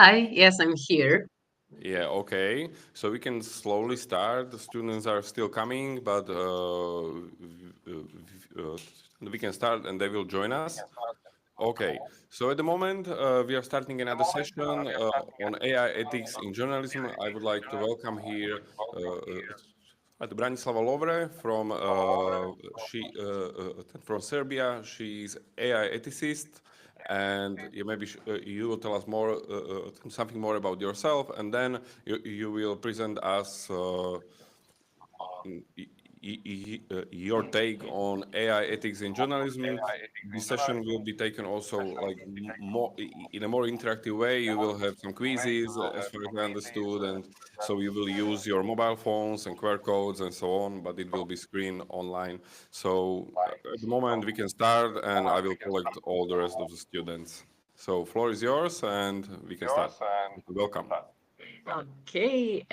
Hi, yes, I'm here. Yeah, okay. So we can slowly start. The students are still coming, but we can start and they will join us. Okay. So at the moment, we are starting another session on AI ethics in journalism. I would like to welcome here Branislava Lovre from Serbia. She is AI ethicist, and maybe you will tell us more something more about yourself, and then you will present us your take on AI ethics in journalism. This session will be taken also like more in a more interactive way. You will have some quizzes, as far as I understood, and so you will use your mobile phones and QR codes and so on. But it will be screened online. So at the moment we can start, and I will collect all the rest of the students. So floor is yours, and we can start. Welcome. Okay,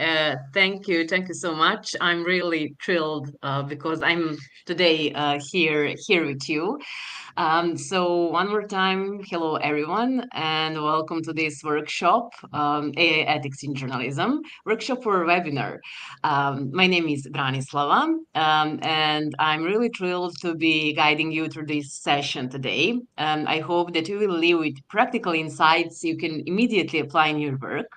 thank you so much. I'm really thrilled because I'm today here with you. So one more time, hello everyone, and welcome to this workshop, AI Ethics in Journalism workshop or webinar. My name is Branislava, and I'm really thrilled to be guiding you through this session today. I hope that you will leave with practical insights you can immediately apply in your work.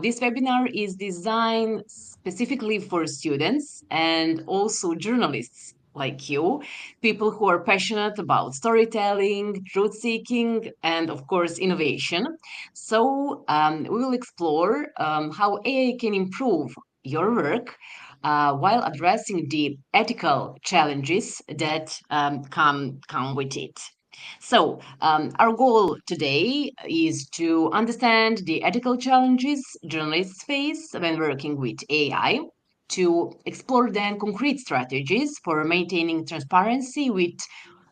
This webinar is designed specifically for students and also journalists like you, people who are passionate about storytelling, truth seeking, and of course, innovation. So, we will explore how AI can improve your work while addressing the ethical challenges that come with it. So, our goal today is to understand the ethical challenges journalists face when working with AI, to explore then concrete strategies for maintaining transparency with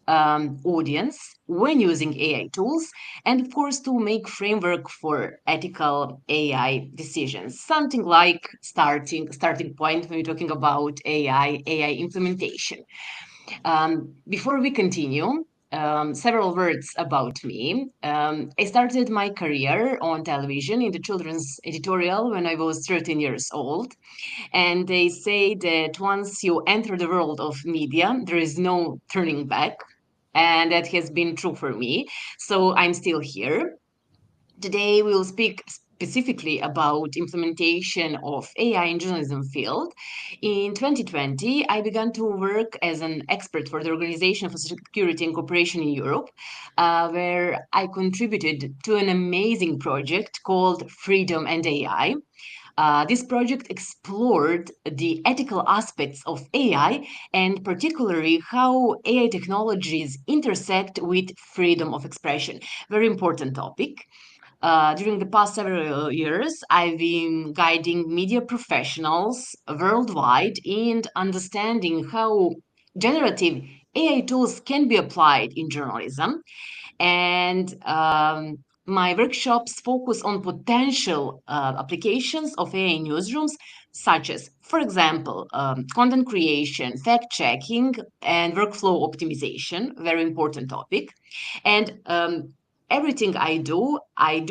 audience when using AI tools, and of course, to make framework for ethical AI decisions. Something like starting point when we're talking about AI implementation. Before we continue, several words about me. I started my career on television in the children's editorial when I was 13 years old. And they say that once you enter the world of media, there is no turning back. And that has been true for me. So I'm still here. Today, we will speak specifically about implementation of AI in journalism field. In 2020, I began to work as an expert for the Organization for Security and Cooperation in Europe, where I contributed to an amazing project called Freedom and AI. This project explored the ethical aspects of AI and particularly how AI technologies intersect with freedom of expression. Very important topic. During the past several years, I've been guiding media professionals worldwide in understanding how generative AI tools can be applied in journalism. And my workshops focus on potential applications of AI in newsrooms, such as, for example, content creation, fact checking, and workflow optimization, very important topic. And everything I do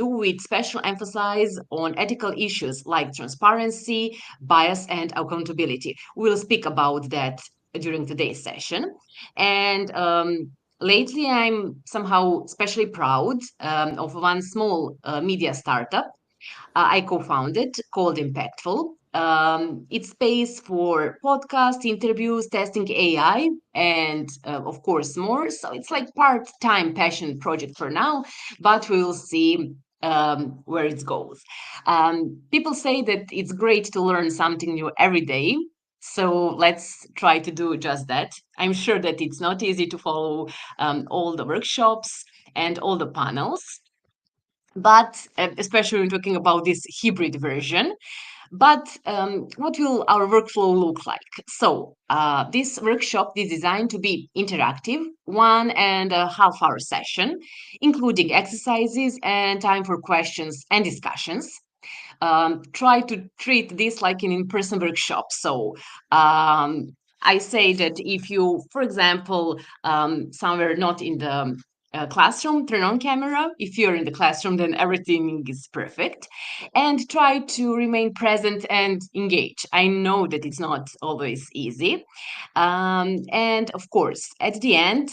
with special emphasis on ethical issues like transparency, bias, and accountability. We'll speak about that during today's session. And lately, I'm somehow especially proud of one small media startup I co-founded called Impactful. It's space for podcast interviews, testing AI, and of course more. So it's like part-time passion project for now, but we will see where it goes. People say that it's great to learn something new every day. So let's try to do just that. I'm sure that it's not easy to follow all the workshops and all the panels, but especially when talking about this hybrid version. But what will our workflow look like? So this workshop is designed to be interactive, 1.5 hour session, including exercises and time for questions and discussions. Try to treat this like an in-person workshop. So I say that if you, for example, somewhere not in the classroom, turn on camera. If you're in the classroom, then everything is perfect. And try to remain present and engage. I know that it's not always easy. And of course, at the end,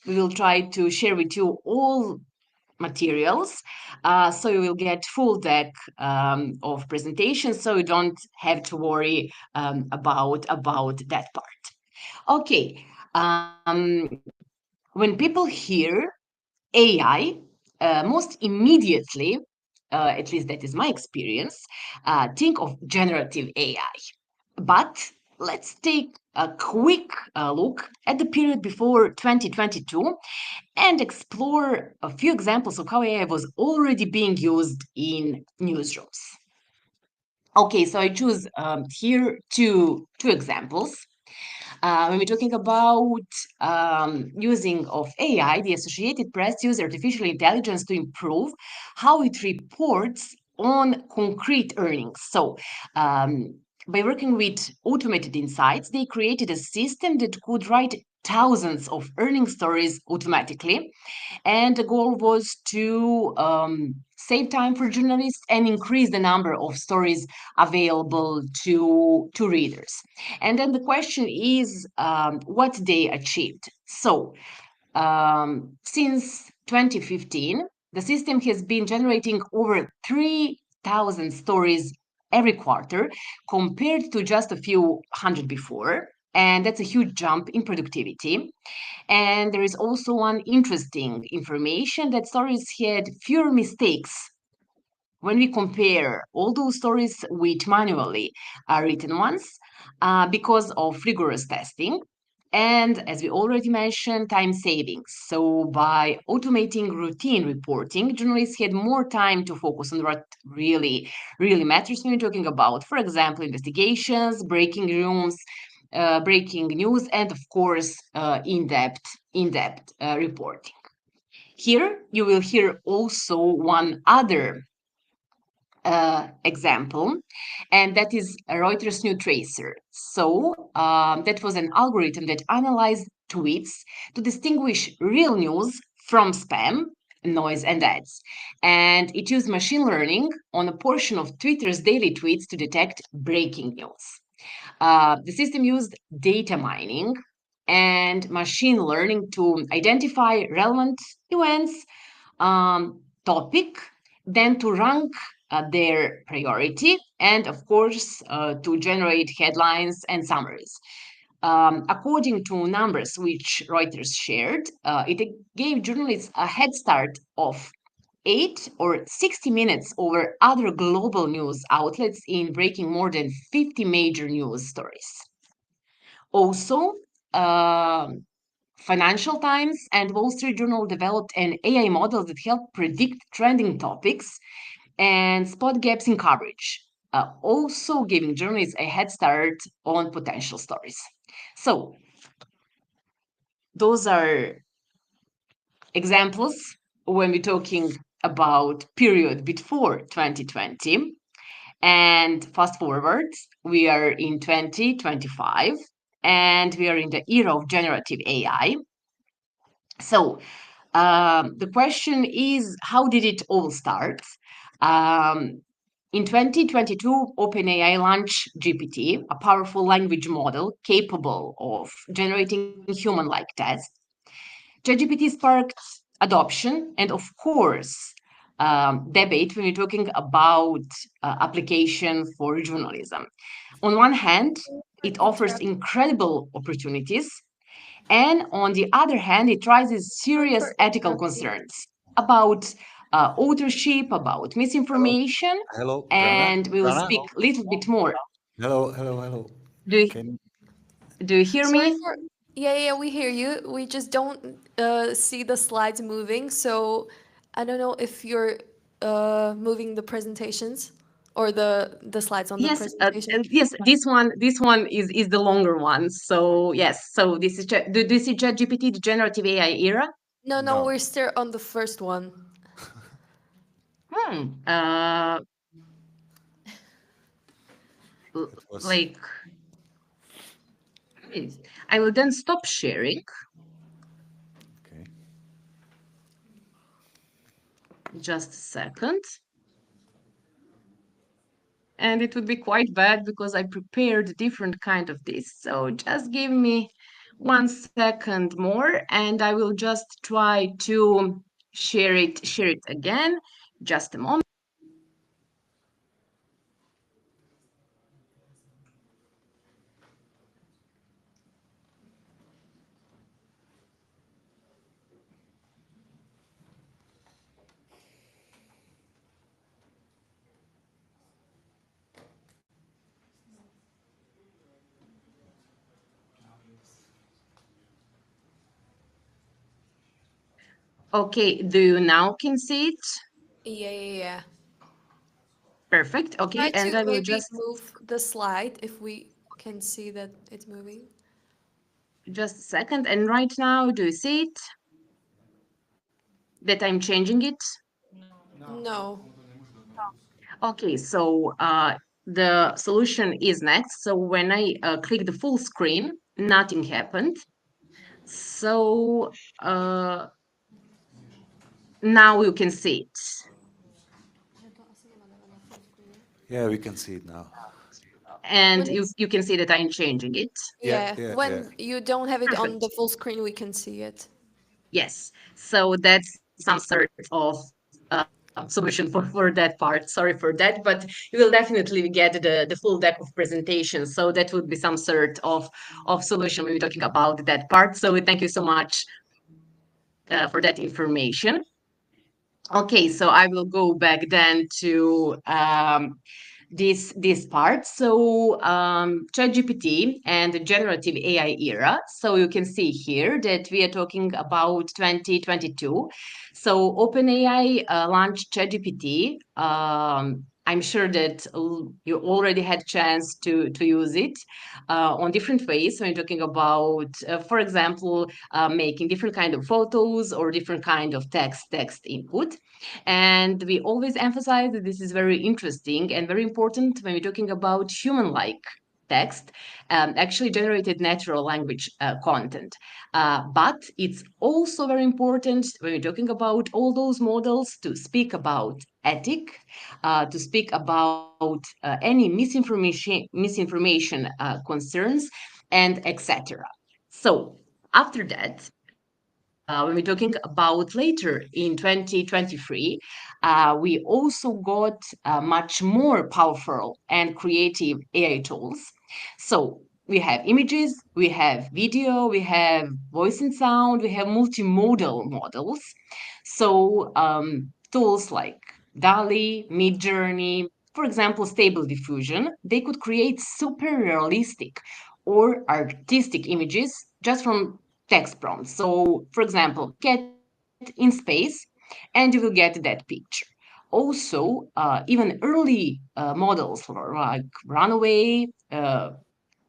we will try to share with you all materials. So you will get full deck of presentations, so you don't have to worry about that part. Okay. When people hear AI, most immediately, at least that is my experience, think of generative AI. But let's take a quick look at the period before 2022 and explore a few examples of how AI was already being used in newsrooms. Okay, so I choose here two examples. When we're talking about using of AI, the Associated Press used artificial intelligence to improve how it reports on concrete earnings. So, by working with automated insights, they created a system that could write thousands of earning stories automatically. And the goal was to save time for journalists and increase the number of stories available to readers. And then the question is what they achieved. So, since 2015, the system has been generating over 3,000 stories every quarter compared to just a few hundred before. And that's a huge jump in productivity. And there is also one interesting information that stories had fewer mistakes when we compare all those stories with manually written ones because of rigorous testing. And as we already mentioned, time savings. So, by automating routine reporting, journalists had more time to focus on what really matters when we're talking about, for example, investigations, breaking rooms, breaking news, and of course, in-depth reporting. Here, you will hear also one other example, and that is a Reuters New Tracer. So that was an algorithm that analyzed tweets to distinguish real news from spam, noise, and ads. And it used machine learning on a portion of Twitter's daily tweets to detect breaking news. The system used data mining and machine learning to identify relevant events, topic, then to rank their priority, and of course, to generate headlines and summaries. According to numbers which Reuters shared, it gave journalists a head start of 8 or 60 minutes over other global news outlets in breaking more than 50 major news stories. Also, Financial Times and Wall Street Journal developed an AI model that helped predict trending topics and spot gaps in coverage, also giving journalists a head start on potential stories. So, those are examples when we're talking about period before 2020. And fast forward, we are in 2025 and we are in the era of generative AI. So the question is, how did it all start? In 2022, OpenAI launched GPT, a powerful language model capable of generating human-like text. ChatGPT sparked adoption and, of course, debate when we're talking about application for journalism. On one hand, it offers incredible opportunities, and on the other hand, it raises serious ethical concerns about authorship, about misinformation, Hello, and we will Rana. speak a little bit more. Hello. Do you, Can do you hear Sorry me? for. Yeah, we hear you. We just don't see the slides moving, so I don't know if you're moving the presentations or the slides on the Yes, presentation. yes. This one is the longer one. So yes, so this is do you see ChatGPT, the generative AI era? No, no? we're still on the first one. Hmm. Uh, It was like I will then stop sharing. Just a second. And it would be quite bad because I prepared a different kind of this. So just give me 1 second more and I will just try to share it again. Just a moment. Okay, do you now can see it? Yeah. Perfect. Try Okay, and to I will maybe just move the slide if we can see that it's moving. just a second. And right now, do you see it? That I'm changing it? No. Okay, so the solution is next. So when I click the full screen, nothing happened. So now you can see it. Yeah, we can see it now. And When it's you can see that I'm changing it. Yeah, Yeah. when you don't have it on Perfect. the full screen, we can see it. Yes. So that's some sort of solution for that part. Sorry for that, but you will definitely get the full deck of presentations. So that would be some sort of solution when we're talking about that part. So thank you so much for that information. Okay, so I will go back then to this part. So ChatGPT and the generative AI era. So you can see here that we are talking about 2022. So OpenAI launched ChatGPT. I'm sure that you already had chance to use it on different ways when you're talking about, for example, making different kind of photos or different kind of text input. And we always emphasize that this is very interesting and very important when we're talking about human-like text, actually generated natural language content. But it's also very important when we're talking about all those models to speak about ethic, to speak about any misinformation concerns, and etc. So after that, when we're talking about later in 2023, we also got much more powerful and creative AI tools. So we have images, we have video, we have voice and sound, we have multimodal models. So tools like DALI, Midjourney, for example, Stable Diffusion, they could create super realistic or artistic images just from text prompts. So, for example, get in space and you will get that picture. Also, even early models like Runway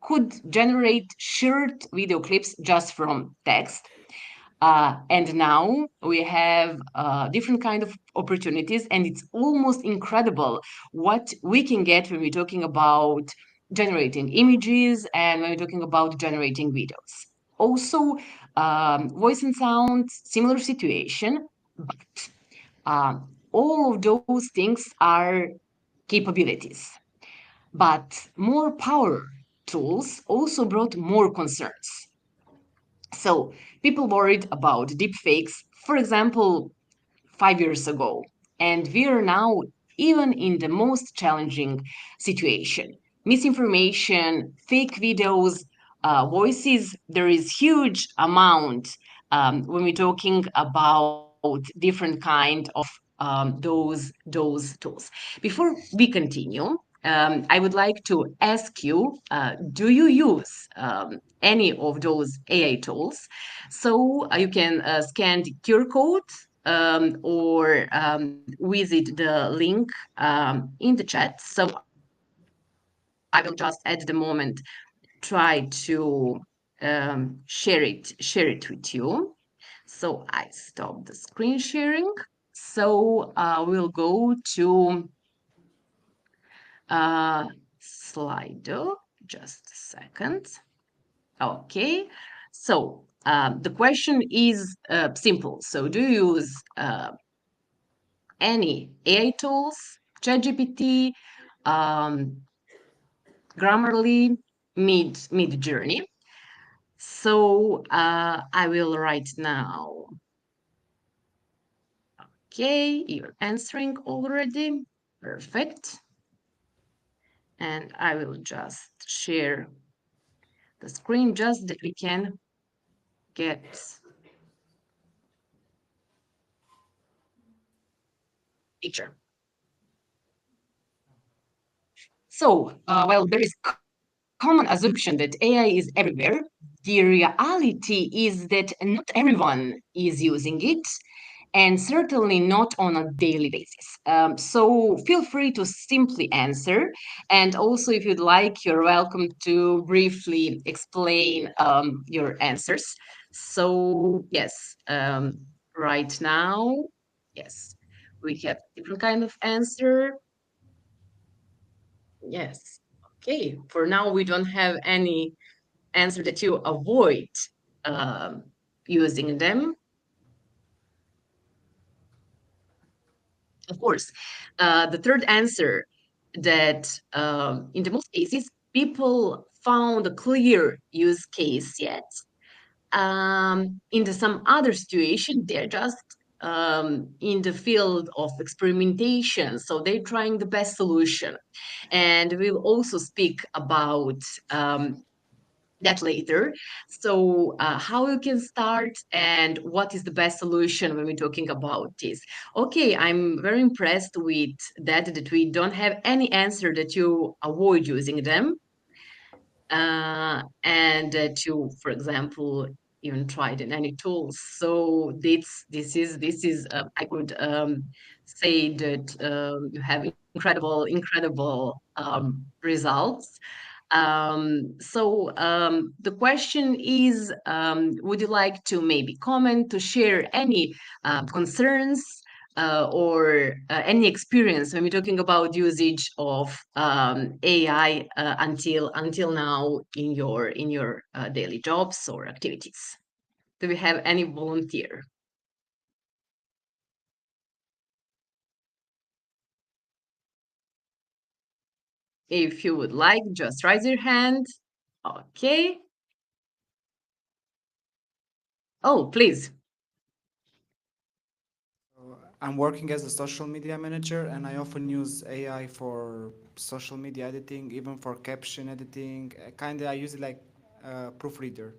could generate short video clips just from text. And now we have different kind of opportunities, and it's almost incredible what we can get when we're talking about generating images and when we're talking about generating videos. Also, voice and sound, similar situation, but all of those things are capabilities. But more power tools also brought more concerns. So people worried about deepfakes, for example, 5 years ago. And we are now even in the most challenging situation. Misinformation, fake videos, voices, there is huge amount when we're talking about different kind of those tools. Before we continue, I would like to ask you, do you use any of those AI tools? So you can scan the QR code or visit the link in the chat. So I will just at the moment try to share it with you. So I stop the screen sharing. So we'll go to uh, Slido. Just a second. Okay. So the question is simple. So do you use any AI tools, ChatGPT, Grammarly, Midjourney. So I will write now. Okay, you're answering already. Perfect. And I will just share the screen just that we can get picture. So while there is common assumption that AI is everywhere, the reality is that not everyone is using it, and certainly not on a daily basis. So feel free to simply answer. And also, if you'd like, you're welcome to briefly explain your answers. So, yes, right now, yes, we have different kind of answer. Yes. Okay. For now, we don't have any answer that you avoid um, using them. Of course, the third answer that in the most cases, people found a clear use case yet. In some other situation, they're just in the field of experimentation. So they're trying the best solution. And we'll also speak about that later. So, how you can start and what is the best solution when we're talking about this? Okay, I'm very impressed with that we don't have any answer that you avoid using them, and that you, for example, even tried in any tools. So this is I could say that you have incredible results. So the question is, would you like to maybe comment, to share any concerns or any experience when we're talking about usage of AI until now in your daily jobs or activities? Do we have any volunteer? If you would like, just raise your hand. Okay. Oh, please. I'm working as a social media manager, and I often use AI for social media editing, even for caption editing. Kinda, I use it like a proofreader.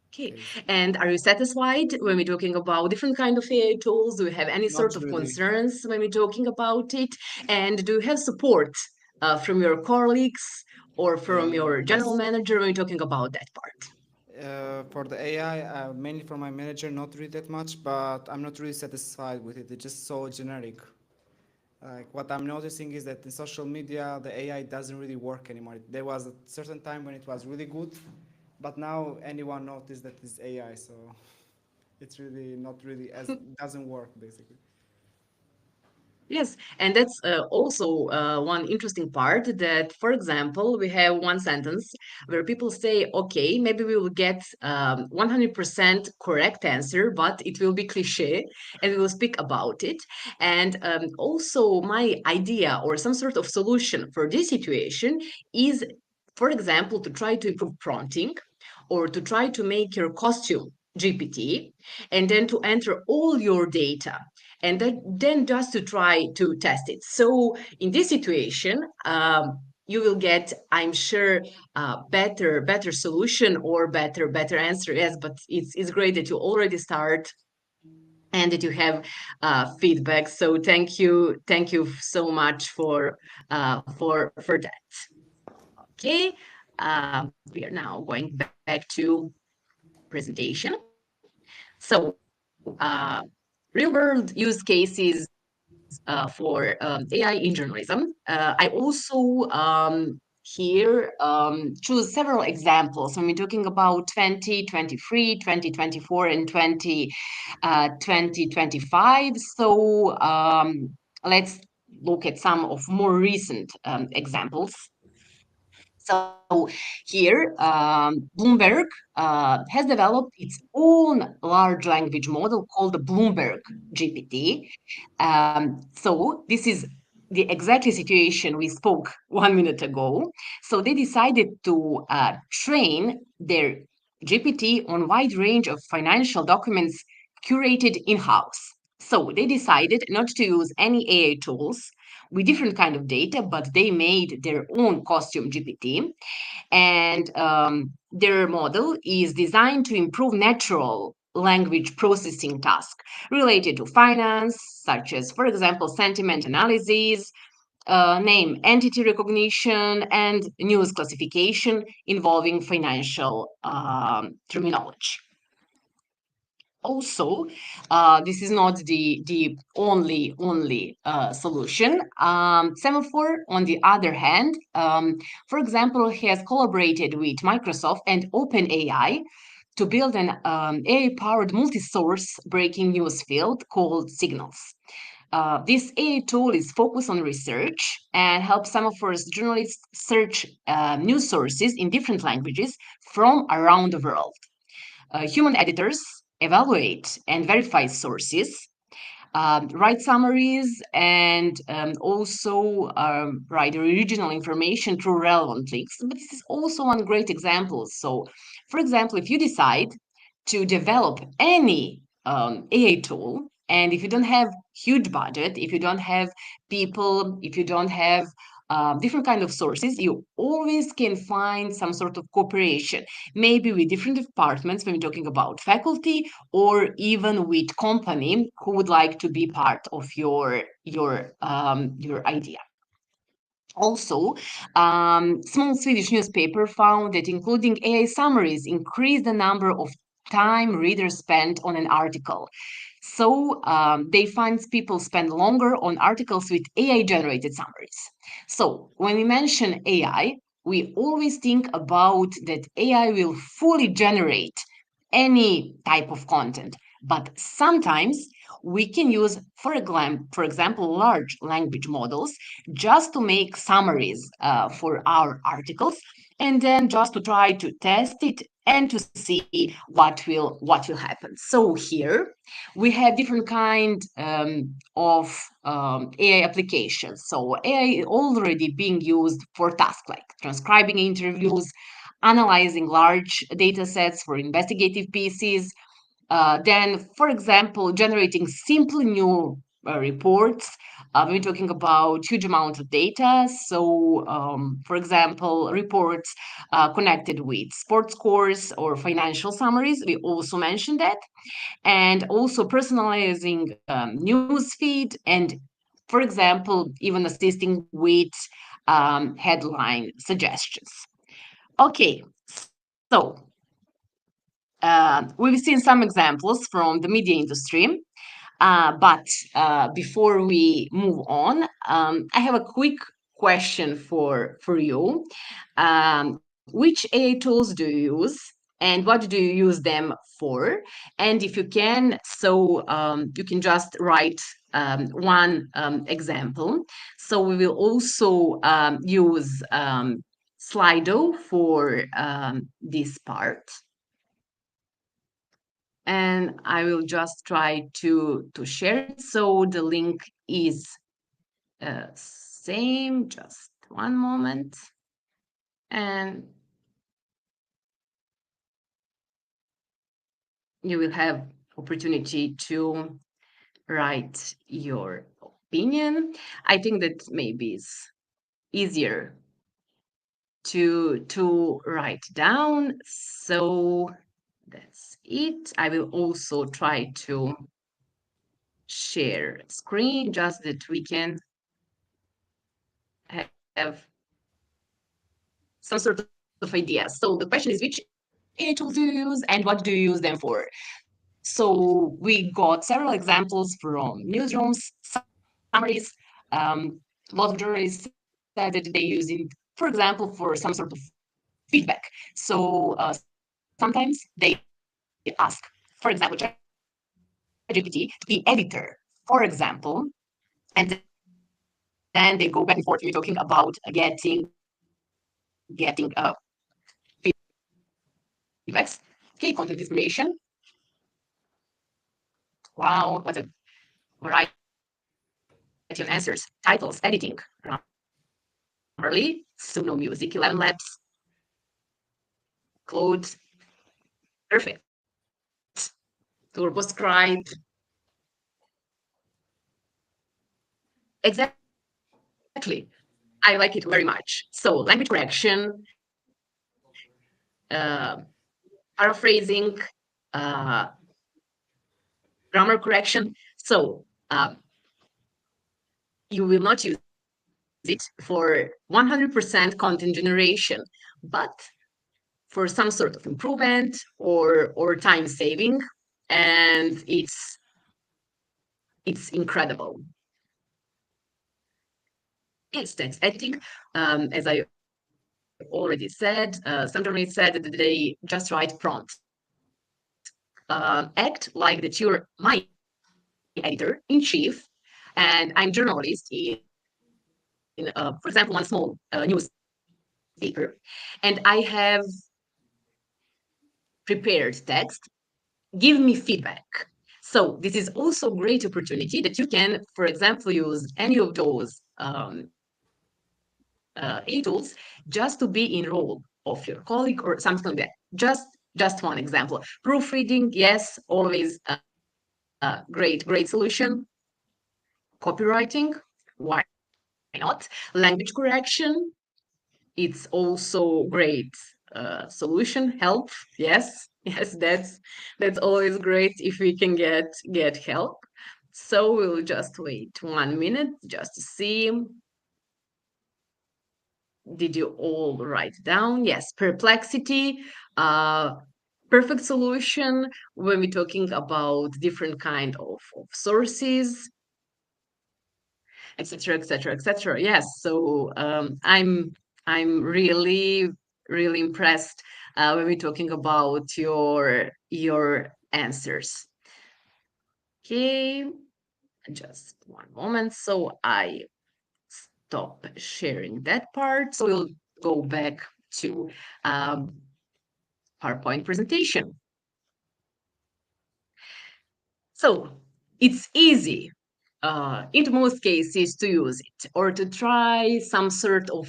Okay. Okay. And are you satisfied when we're talking about different kind of AI tools? Do you have any Not sort of really. concerns when we're talking about it? And do you have support from your colleagues or from your general Yes. manager when we're talking about that part? For the AI, mainly for my manager, not really that much, but I'm not really satisfied with it. It's just so generic. Like what I'm noticing is that in social media, the AI doesn't really work anymore. There was a certain time when it was really good, but now anyone noticed that it's AI, so it's really not really as doesn't work basically. Yes, and that's also one interesting part that, for example, we have one sentence where people say, okay, maybe we will get 100% correct answer, but it will be cliche and we will speak about it. And also, my idea or some sort of solution for this situation is, for example, to try to improve prompting or to try to make your costume GPT and then to enter all your data and then just to try to test it. So in this situation, you will get, I'm sure, better solution or better answer. Yes, but it's great that you already start and that you have feedback. So thank you so much for that. Okay, we are now going back to presentation. So real world use cases for AI in journalism. I also here choose several examples when we're talking about 2023, 2024, and 2025. So let's look at some of more recent examples. So here, Bloomberg has developed its own large language model called the Bloomberg GPT. So this is the exactly situation we spoke 1 minute ago. So they decided to train their GPT on wide range of financial documents curated in-house. So they decided not to use any AI tools with different kind of data, but they made their own costume GPT. And their model is designed to improve natural language processing tasks related to finance, such as, for example, sentiment analysis, name entity recognition, and news classification involving financial terminology. Also, this is not the only solution. Semaphore, on the other hand, for example, has collaborated with Microsoft and OpenAI to build an AI-powered multi-source breaking news field called Signals. This AI tool is focused on research and helps Semaphore's journalists search news sources in different languages from around the world. Human editors evaluate and verify sources, write summaries, and also write original information through relevant links. But this is also one great example. So, for example, if you decide to develop any AI tool, and if you don't have huge budget, if you don't have people, if you don't have different kind of sources, you always can find some sort of cooperation, maybe with different departments when we're talking about faculty, or even with company who would like to be part of your idea. Also, small Swedish newspaper found that including AI summaries increased the number of time readers spent on an article. So they find people spend longer on articles with AI-generated summaries. So when we mention AI, we always think about that AI will fully generate any type of content. But sometimes we can use, for example, large language models just to make summaries for our articles, and then just to try to test it and to see what will happen. So here we have different kind of AI applications. So AI already being used for tasks like transcribing interviews, analyzing large data sets for investigative pieces, then, for example, generating simple new reports. We're talking about huge amount of data. So, for example, reports connected with sports scores or financial summaries. We also mentioned that. And also personalizing news feed and, for example, even assisting with headline suggestions. Okay, so we've seen some examples from the media industry, but before we move on, I have a quick question for you. Which AI tools do you use, and what do you use them for? And if you can, so you can just write one example. So we will also use Slido for this part. And I will just try to share it. So the link is same, just one moment. And you will have opportunity to write your opinion. I think that maybe it's easier to write down. So that's it. I will also try to share screen just that we can have some sort of idea. So the question is, which AI tools do you use and what do you use them for? So we got several examples from newsrooms, summaries. A lot of journalists said that they use it, for example, for some sort of feedback. So sometimes they ask, for example, ChatGPT to be editor, for example, and then they go back and forth. We're talking about getting getting feedbacks. Okay, content inspiration. Wow, what a variety of answers. Titles, editing, Grammarly, Suno Music, 11 Labs, Claude, perfect. TurboScribe, exactly. I like it very much. So language correction, uh, paraphrasing, uh, grammar correction. So you will not use it for 100% content generation, but for some sort of improvement or time saving, and it's incredible. Yes, text editing, as I already said, some journalists said that they just write prompts. Act like that you're my editor in chief, and I'm journalist in, for example, one small newspaper, and I have prepared text. Give me feedback. So this is also a great opportunity that you can, for example, use any of those AI tools just to be in role of your colleague or something like that. Just one example. Proofreading, yes, always a great solution. Copywriting, why not? Language correction, it's also great solution. Help, yes, yes, that's always great if we can get help. So we'll just wait 1 minute just to see. Did you all write down? Yes, perplexity, uh, perfect solution when we're talking about different kind of sources, etc., etc., etc. Yes, so I'm really impressed when we're talking about your answers. Okay, just one moment. So I stop sharing that part. So we'll go back to PowerPoint presentation. So it's easy in most cases to use it or to try some sort of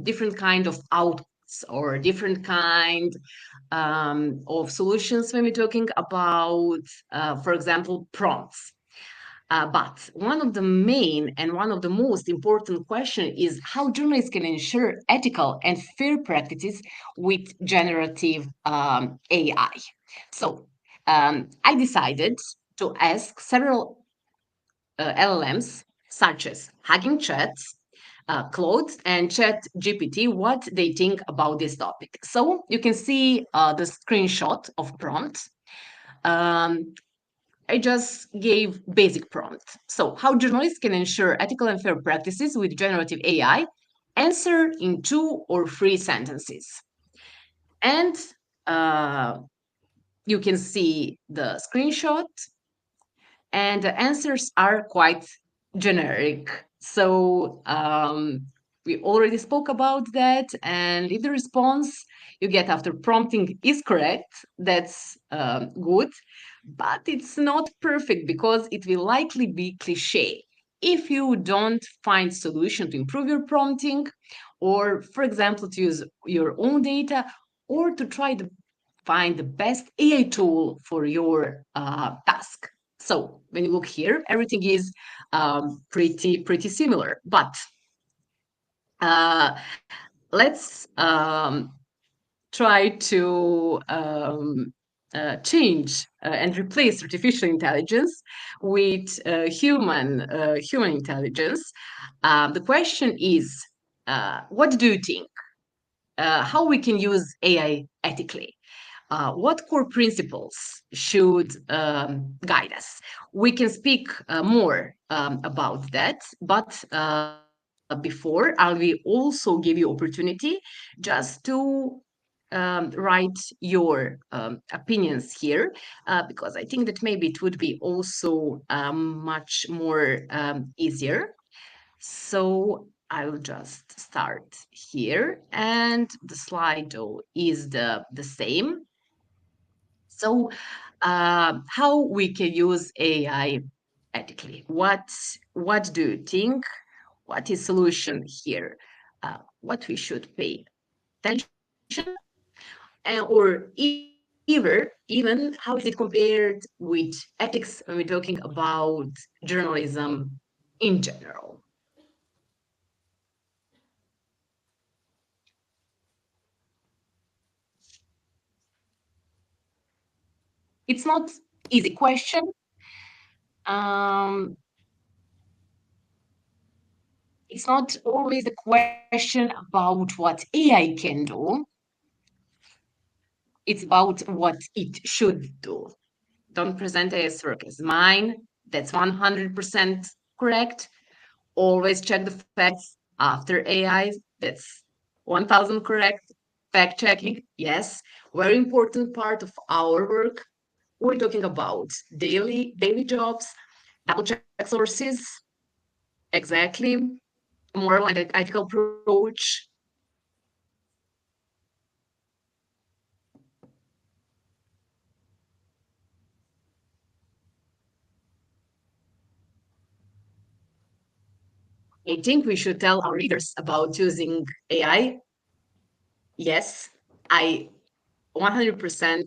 different kind of outputs or different kind of solutions when we're talking about, for example, prompts. But one of the main and one of the most important questions is how journalists can ensure ethical and fair practices with generative AI. So I decided to ask several LLMs, such as Hugging Chat, Claude, and Chat GPT, what they think about this topic. So you can see the screenshot of prompt. I just gave basic prompt. So how journalists can ensure ethical and fair practices with generative AI, answer in 2 or 3 sentences. And you can see the screenshot, and the answers are quite generic. So we already spoke about that, and if the response you get after prompting is correct, that's good, but it's not perfect because it will likely be cliche if you don't find solution to improve your prompting, or for example to use your own data, or to try to find the best AI tool for your task. So when you look here, everything is pretty similar. But let's try to change and replace artificial intelligence with human intelligence. The question is, what do you think? How we can use AI ethically? What core principles should guide us? We can speak more about that, but before, I will also give you opportunity just to write your opinions here, because I think that maybe it would be also much more easier. So I will just start here, and the Slido is the same. So, how we can use AI ethically? What do you think? What is solution here? What we should pay attention, or even how is it compared with ethics when we're talking about journalism in general? It's not easy question. Um, it's not always a question about what AI can do. It's about what it should do. Don't present AI as work as mine. That's 100% correct. Always check the facts after AI. That's 1000 correct. Fact checking, yes, very important part of our work. We're talking about daily jobs, double check sources, exactly, moral and ethical approach. I think we should tell our readers about using AI. Yes, I 100%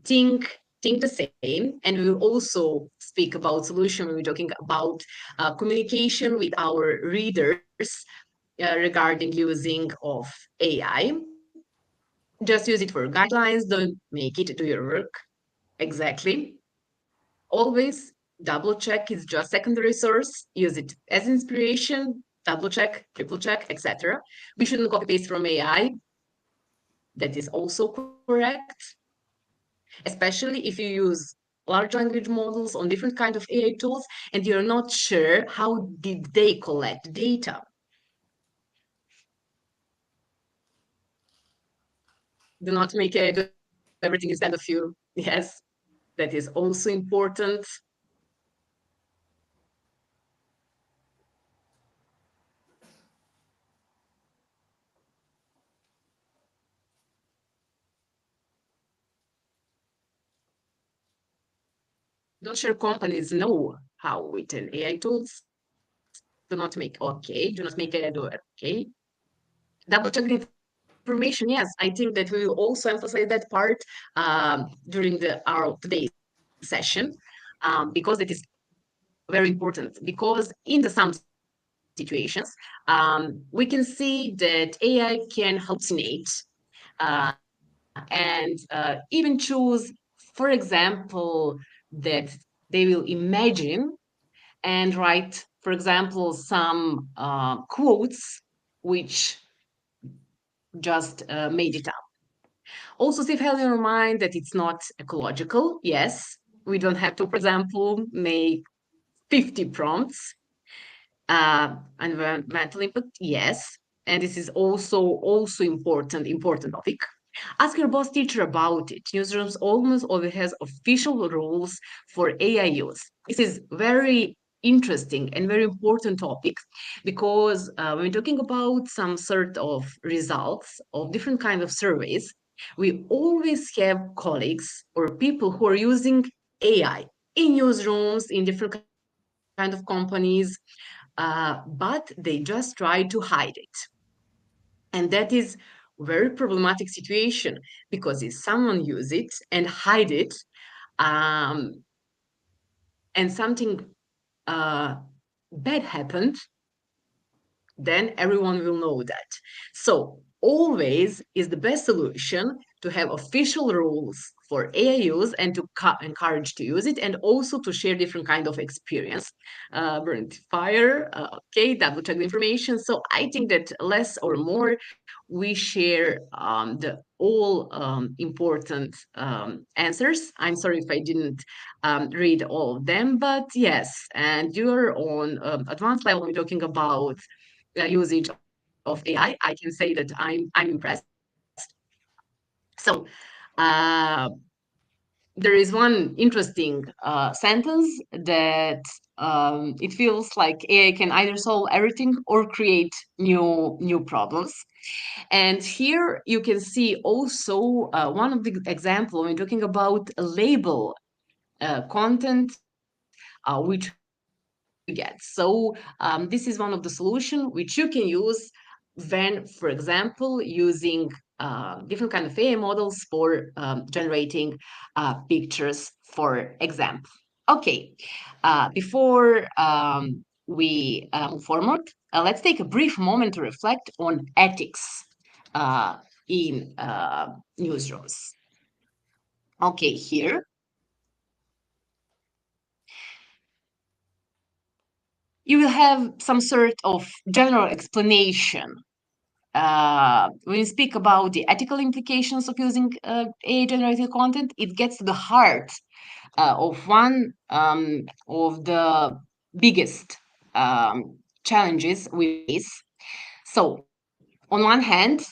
think the same, and we will also speak about solution when we're talking about communication with our readers regarding using of AI. Just use it for guidelines, don't make it do your work. Exactly. Always double check is just secondary source, use it as inspiration, double check, triple check, etc. We shouldn't copy paste from AI. That is also correct, especially if you use large language models on different kind of AI tools and you're not sure how did they collect data. Do not make AI do everything instead of you. Yes, that is also important. Don't share companies know how with an AI tools. Do not make okay. Do not make AI do it. Okay. Double check the information. Yes, I think that we will also emphasize that part during our today's session because it is very important. Because in the some situations, we can see that AI can hallucinate and even choose, for example, that they will imagine and write, for example, some quotes which just made it up. Also, if have in your mind that it's not ecological, yes, we don't have to, for example, make 50 prompts. Environmental impact, yes, and this is also important topic. Ask your boss teacher about it. Newsrooms almost always has official rules for AI use. This is very interesting and very important topic because when we're talking about some sort of results of different kind of surveys, we always have colleagues or people who are using AI in newsrooms, in different kind of companies, but they just try to hide it. And that is very problematic situation because if someone use it and hide it, um, and something bad happened, then everyone will know that. So always is the best solution to have official rules for AI use and to encourage to use it and also to share different kind of experience. Burn fire, okay, double check the information. So I think that less or more we share the all important answers. I'm sorry if I didn't read all of them, but yes, and you're on advanced level, we're talking about usage of AI, I can say that I'm impressed. So, uh, there is one interesting sentence that it feels like AI can either solve everything or create new problems. And here you can see also one of the example when talking about a label content which we get. So this is one of the solution which you can use when, for example, using different kind of AI models for generating pictures, for example. Okay, before we move forward, let's take a brief moment to reflect on ethics in newsrooms. Okay, here you will have some sort of general explanation when you speak about the ethical implications of using AI-generated content. It gets to the heart of one of the biggest challenges we face. So, on one hand,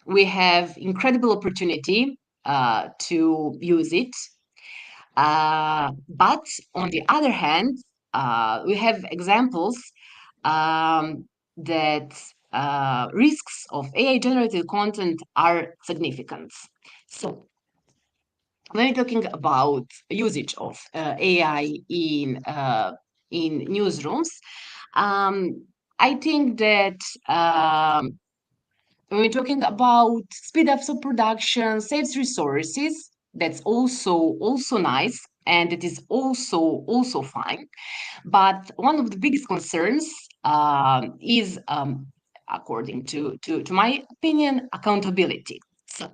we have incredible opportunity to use it, but on the other hand, we have examples that risks of AI-generated content are significant. So when we're talking about usage of AI in newsrooms, I think that when we're talking about speed ups of production, saves resources, that's also nice, and it is also fine. But one of the biggest concerns is, according to my opinion, accountability. So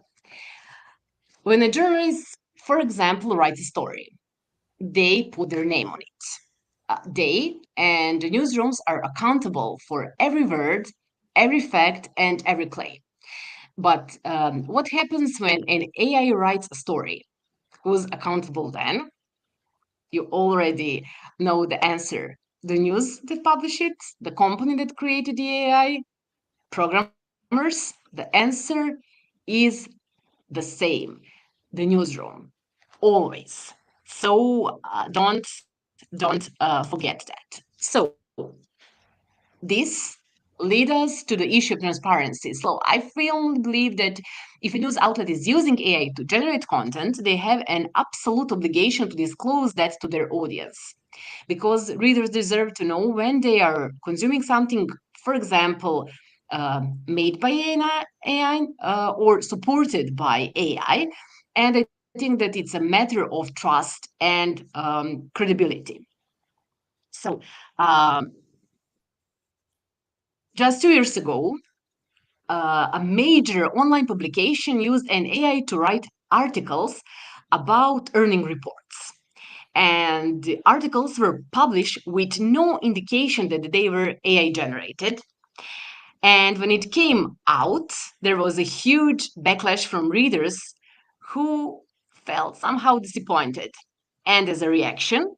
when a journalist, for example, writes a story, they put their name on it. They and the newsrooms are accountable for every word, every fact, and every claim. But what happens when an AI writes a story? Who's accountable then? You already know the answer. The news that published it, the company that created the AI, programmers. The answer is the same. The newsroom, always. So don't forget that. So this lead us to the issue of transparency. So I firmly believe that if a news outlet is using AI to generate content, they have an absolute obligation to disclose that to their audience, because readers deserve to know when they are consuming something, for example, made by AI or supported by AI. And I think that it's a matter of trust and credibility. So, just 2 years ago, a major online publication used an AI to write articles about earning reports. And the articles were published with no indication that they were AI generated. And when it came out, there was a huge backlash from readers who felt somehow disappointed. And as a reaction,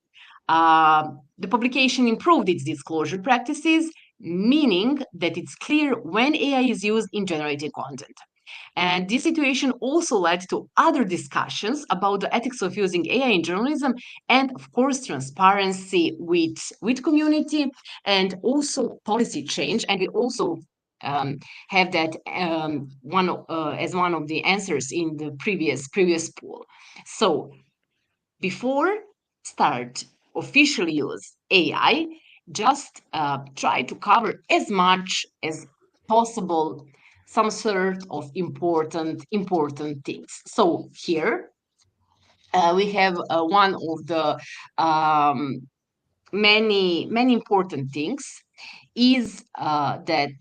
the publication improved its disclosure practices, meaning that it's clear when AI is used in generating content. And this situation also led to other discussions about the ethics of using AI in journalism, and of course, transparency with community, and also policy change. And we also have that as one of the answers in the previous poll. So before start officially use AI, just try to cover as much as possible some sort of important things. So here we have one of the many important things is that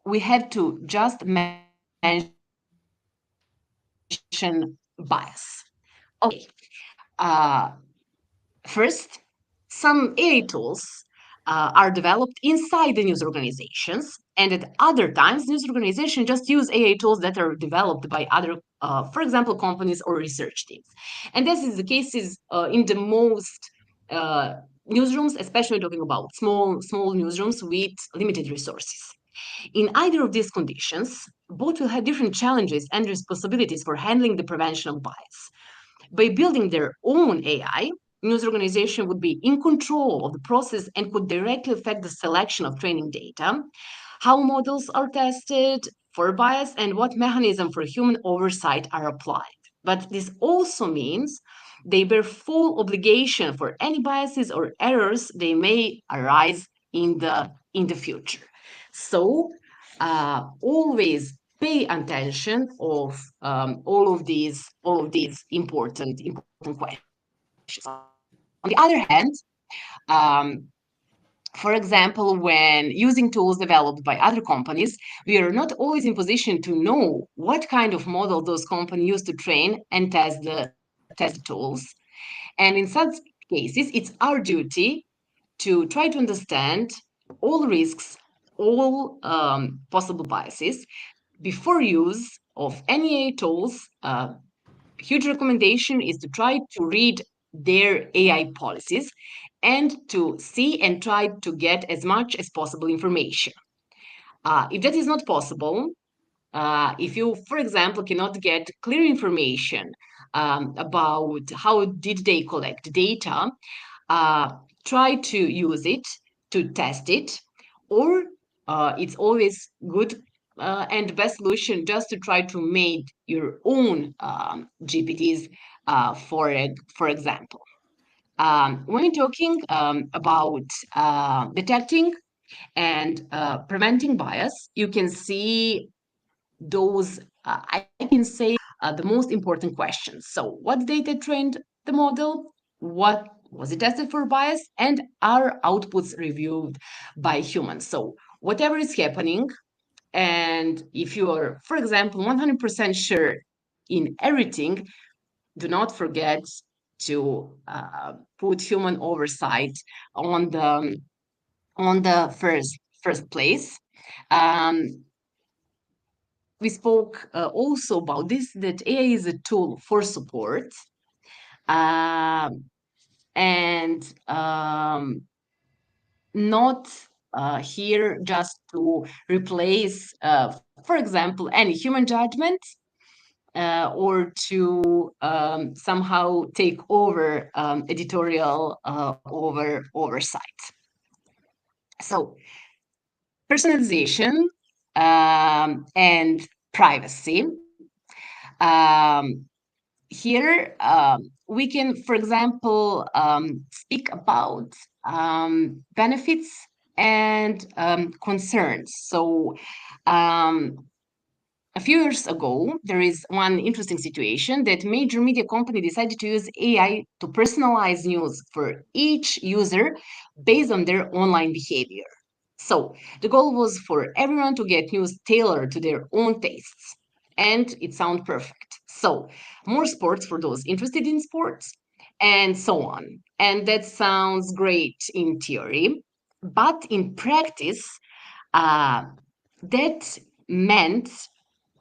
we have to just mention bias. Okay. First, some AI tools are developed inside the news organizations, and at other times, news organizations just use AI tools that are developed by other, for example, companies or research teams. And this is the cases in the most newsrooms, especially talking about small newsrooms with limited resources. In either of these conditions, both will have different challenges and responsibilities for handling the prevention of bias. By building their own AI, news organization would be in control of the process and could directly affect the selection of training data, how models are tested for bias, and what mechanism for human oversight are applied. But this also means they bear full obligation for any biases or errors they may arise in the future. So always pay attention of all of these important questions. On the other hand, for example, when using tools developed by other companies, we are not always in position to know what kind of model those companies use to train and test the tools. And in such cases, it's our duty to try to understand all risks, all possible biases before use of any AI tools. Huge recommendation is to try to read their AI policies and to see and try to get as much as possible information. If that is not possible, if you, for example, cannot get clear information about how did they collect data, try to use it to test it, or it's always good and best solution just to try to make your own GPTs, for example. When talking about detecting and preventing bias, you can see those, I can say, the most important questions. So what data trained the model? What was it tested for bias? And are outputs reviewed by humans? So whatever is happening, and if you are, for example, 100% sure in everything, do not forget to put human oversight on the first place. We spoke also about this, that AI is a tool for support, and not here just to replace, for example, any human judgment, or to somehow take over editorial oversight. So personalization and privacy. Here we can, for example, speak about benefits and concerns. So a few years ago, there is one interesting situation that major media company decided to use AI to personalize news for each user based on their online behavior. So the goal was for everyone to get news tailored to their own tastes. And it sounds perfect. So more sports for those interested in sports, and so on. And that sounds great in theory, but in practice, that meant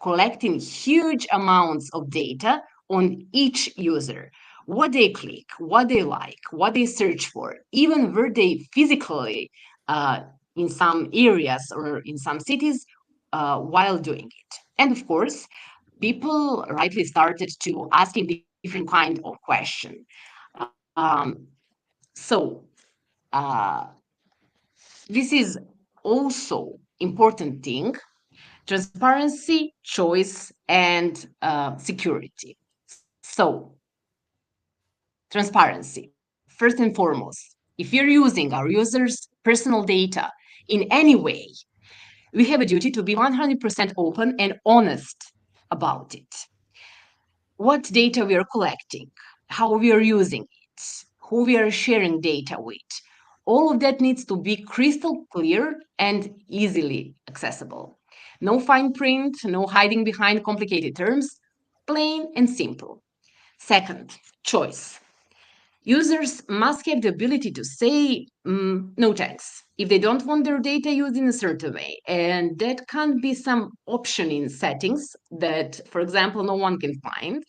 collecting huge amounts of data on each user, what they click, what they like, what they search for, even where they physically in some areas or in some cities while doing it. And of course, people rightly started to asking different kind of question. So this is also important thing: transparency, choice, and security. So transparency, first and foremost. If you're using our users' personal data in any way, we have a duty to be 100% open and honest about it. What data we are collecting, how we are using it, who we are sharing data with. All of that needs to be crystal clear and easily accessible. No fine print, no hiding behind complicated terms, plain and simple. Second, choice. Users must have the ability to say no thanks if they don't want their data used in a certain way. And that can be some option in settings that, for example, no one can find.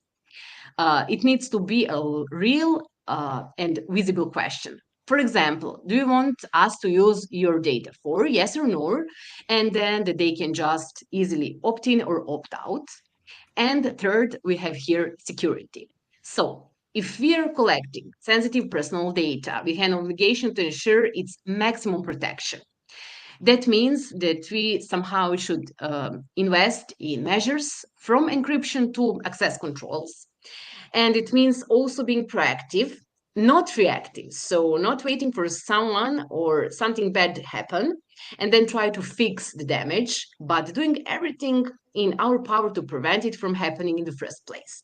It needs to be a real and visible question. For example, do you want us to use your data for yes or no? And then they can just easily opt in or opt out. And third, we have here security. So if we are collecting sensitive personal data, we have an obligation to ensure its maximum protection. That means that we somehow should invest in measures from encryption to access controls. And it means also being proactive, not reactive. So not waiting for someone or something bad to happen and then try to fix the damage, but doing everything in our power to prevent it from happening in the first place.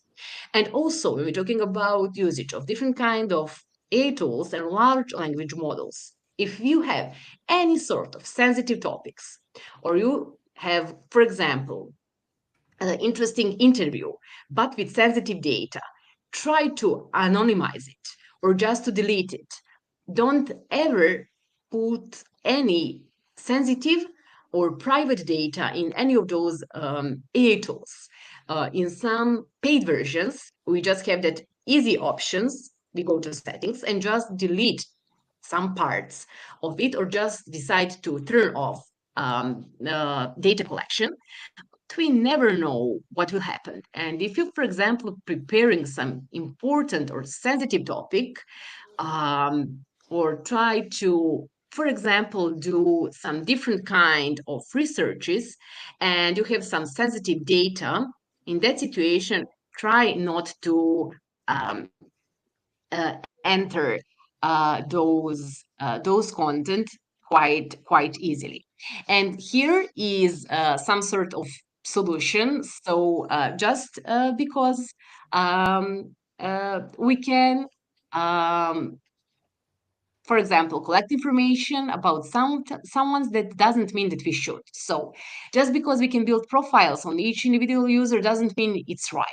And also, when we're talking about usage of different kind of AI tools and large language models, if you have any sort of sensitive topics, or you have, for example, an interesting interview, but with sensitive data, try to anonymize it or just to delete it. Don't ever put any sensitive or private data in any of those AI tools. In some paid versions, we just have that easy options. We go to settings and just delete some parts of it or just decide to turn off data collection. We never know what will happen. And if you, for example, preparing some important or sensitive topic, or try to, for example, do some different kind of researches, and you have some sensitive data, in that situation, try not to enter those content quite easily. And here is some sort of solution. So just because we can, for example, collect information about someone, that doesn't mean that we should. So just because we can build profiles on each individual user doesn't mean it's right.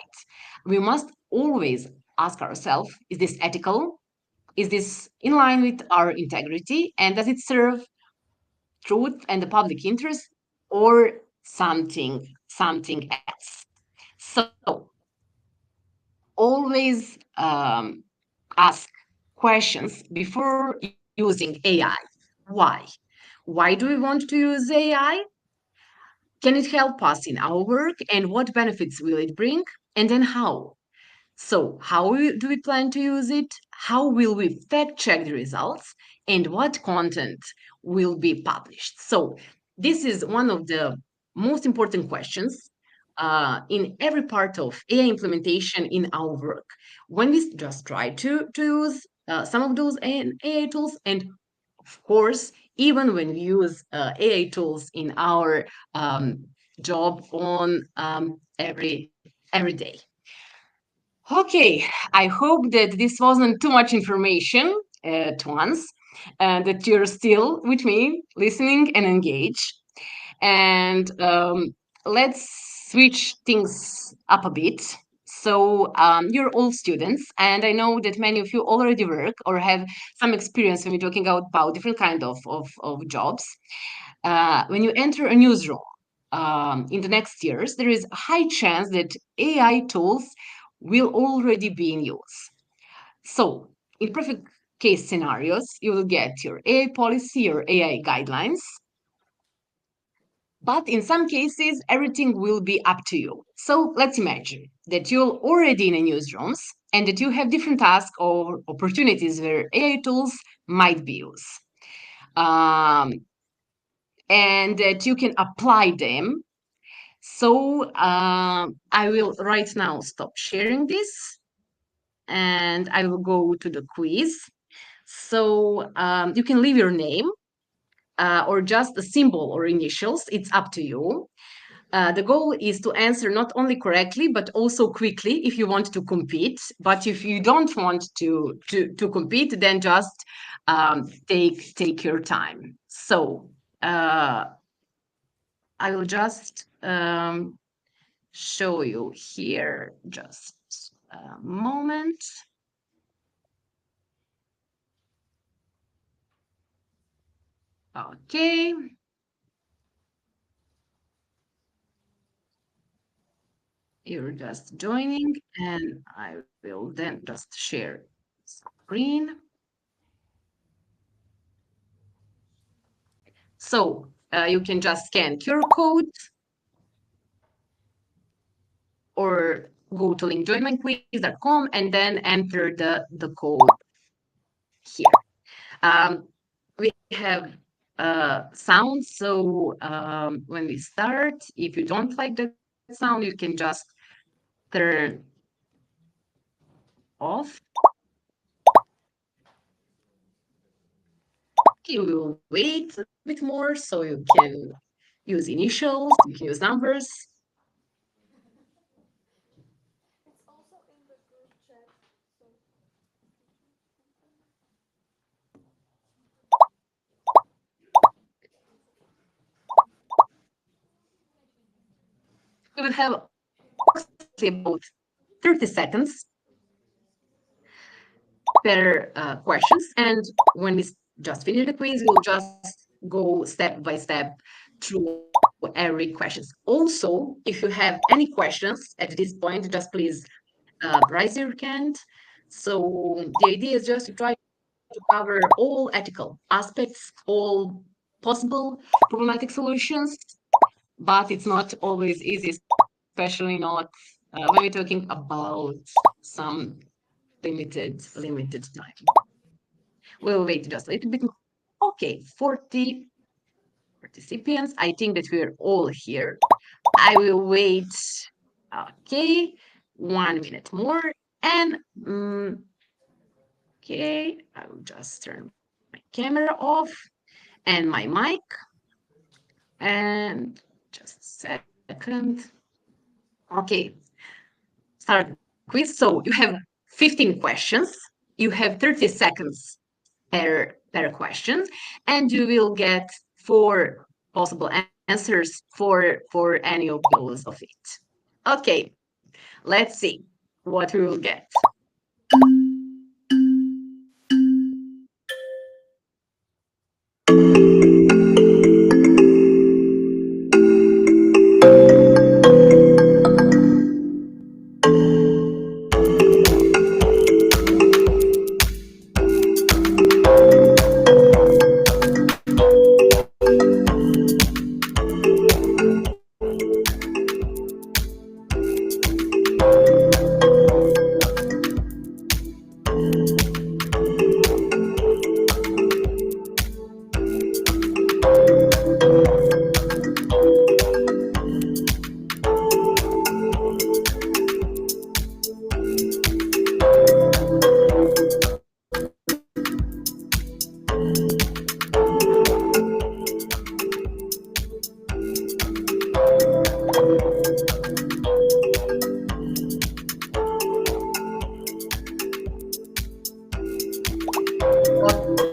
We must always ask ourselves, is this ethical? Is this in line with our integrity? And does it serve truth and the public interest, or something else? So always ask questions before using AI. Why? Why do we want to use AI? Can it help us in our work? And what benefits will it bring? And then how? So, how do we plan to use it? How will we fact check the results? And what content will be published? So, this is one of the most important questions in every part of AI implementation in our work. When we just try to use some of those AI tools, and of course, even when we use AI tools in our job on every day. Okay, I hope that this wasn't too much information at once, and that you're still with me, listening and engaged. And let's switch things up a bit. So you're all students, and I know that many of you already work or have some experience when we're talking about different kind of jobs. When you enter a newsroom in the next years, there is a high chance that AI tools will already be in use. So, in perfect case scenarios, you will get your AI policy or AI guidelines. But in some cases, everything will be up to you. So let's imagine that you're already in a newsrooms and that you have different tasks or opportunities where AI tools might be used. And that you can apply them. So I will right now stop sharing this and I will go to the quiz. So you can leave your name or just a symbol or initials. It's up to you. The goal is to answer not only correctly, but also quickly if you want to compete. But if you don't want to compete, then just take your time. So I will just show you here just a moment. Okay. You're just joining and I will then just share screen. So you can just scan QR code or go to linkjoinmyquiz.com and then enter the code here. We have sound, so when we start, if you don't like the sound, you can just turn off. You will wait a bit more, so you can use initials, you can use numbers. We will have approximately about 30 seconds per questions. And when we just finish the quiz, we'll just go step by step through every questions. Also, if you have any questions at this point, just please raise your hand. So the idea is just to try to cover all ethical aspects, all possible problematic solutions, but it's not always easy, especially not when we're talking about some limited time. We'll wait just a little bit. Okay, 40 participants. I think that we're all here. I will wait. Okay, 1 minute more. And okay, I will just turn my camera off and my mic. And just a second. Okay, start the quiz. So you have 15 questions. You have 30 seconds per question, and you will get 4 possible answers for any of those of it. Okay, let's see what we will get.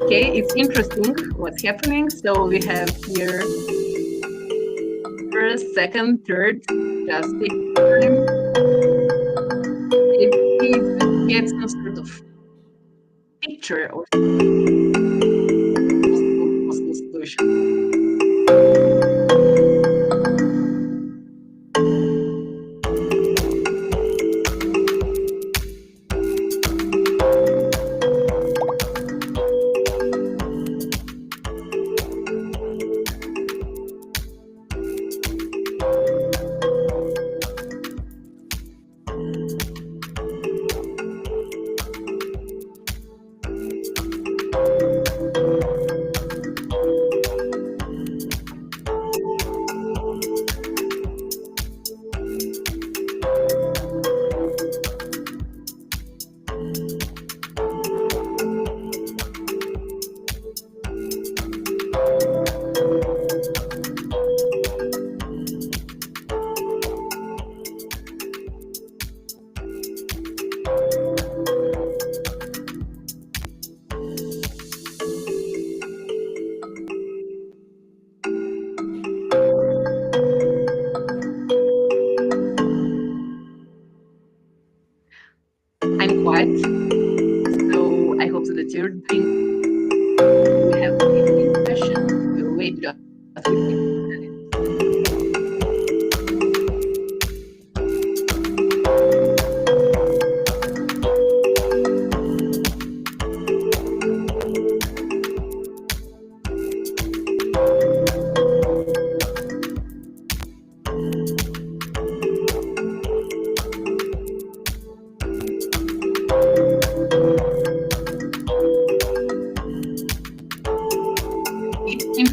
Okay, it's interesting what's happening. So we have here first, second, third, just take time. If you get some sort of picture or possible solution. I'm quiet, so I hope that you're doing. We have any question. We'll wait just a few minutes.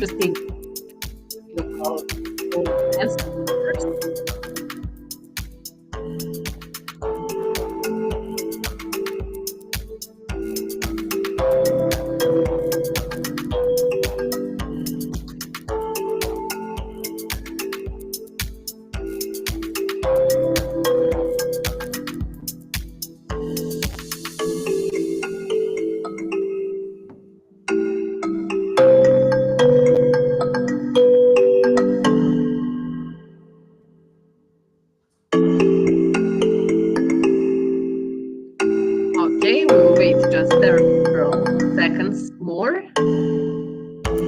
interesting answers. Okay, we'll wait just several seconds more,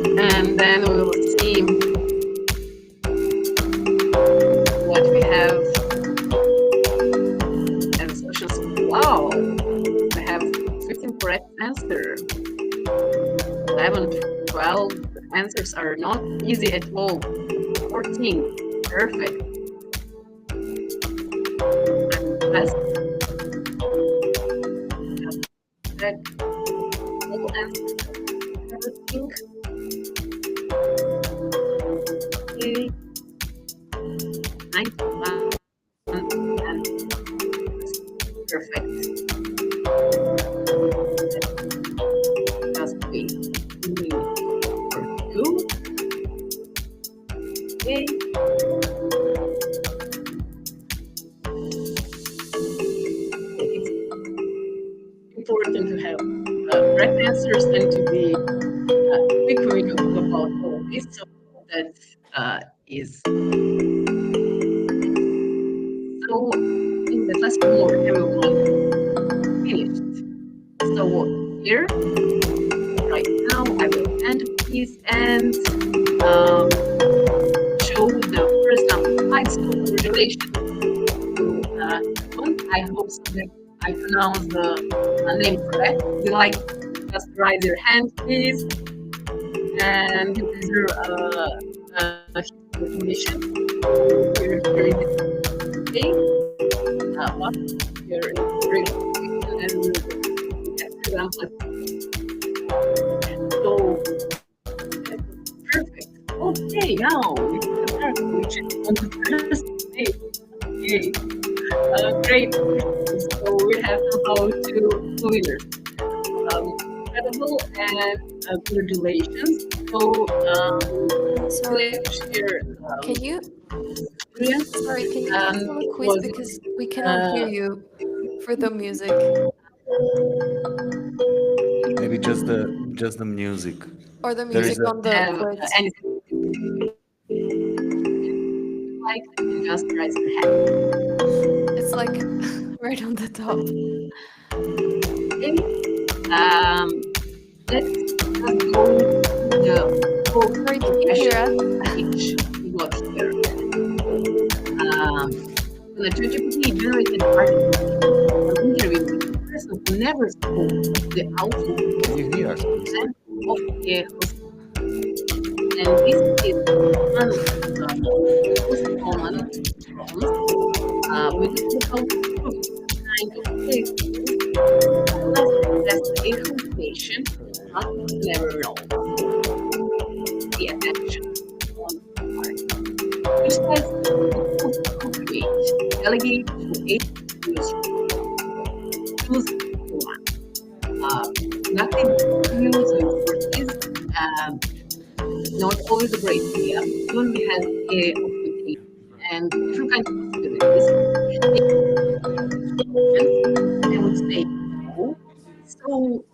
and then we will see what we have as questions. Wow, we have 15 correct answers. 11, 12 answers are not easy at all. 14, perfect. I'm impressed. All answers, everything. Okay. 91 and perfect. Just wait for you. Okay. It's important to have correct answers and to be quick when you talk about all of this. So that is so in the class more everyone finished. So here right now I will end this and show the first slides. So congratulations to one. I hope so that I pronounce the name correct. If you like, just raise your hand, please. And you deserve recognition. You're very okay. What you're in great and example. So perfect. Okay, now we can start which is on the first page. Okay. Great. So we have somehow two winners. Incredible and congratulations. So Sorry, here, can you? Julian, Sorry, can you cancel the quiz was- because we cannot hear you for the music. Maybe just the music. Or the There is music a- on the have quiz. anything like, you can just raise your hand. It's like right on the top. Okay. Let's just go to the whole Sorry, can you hear us? page we got here. The ChatGPT generated article an interview with a person who never spoke the outlook Can you hear us, please? of the host. And this is one of the most common problems with the so-called kind of cases. That's the information, but never know. The attention on the part. Which says to create, delegate to eight users. Choose one. Nothing use resources. Not always a great idea. It only has a opportunity and different kinds of possibilities. I would say no. So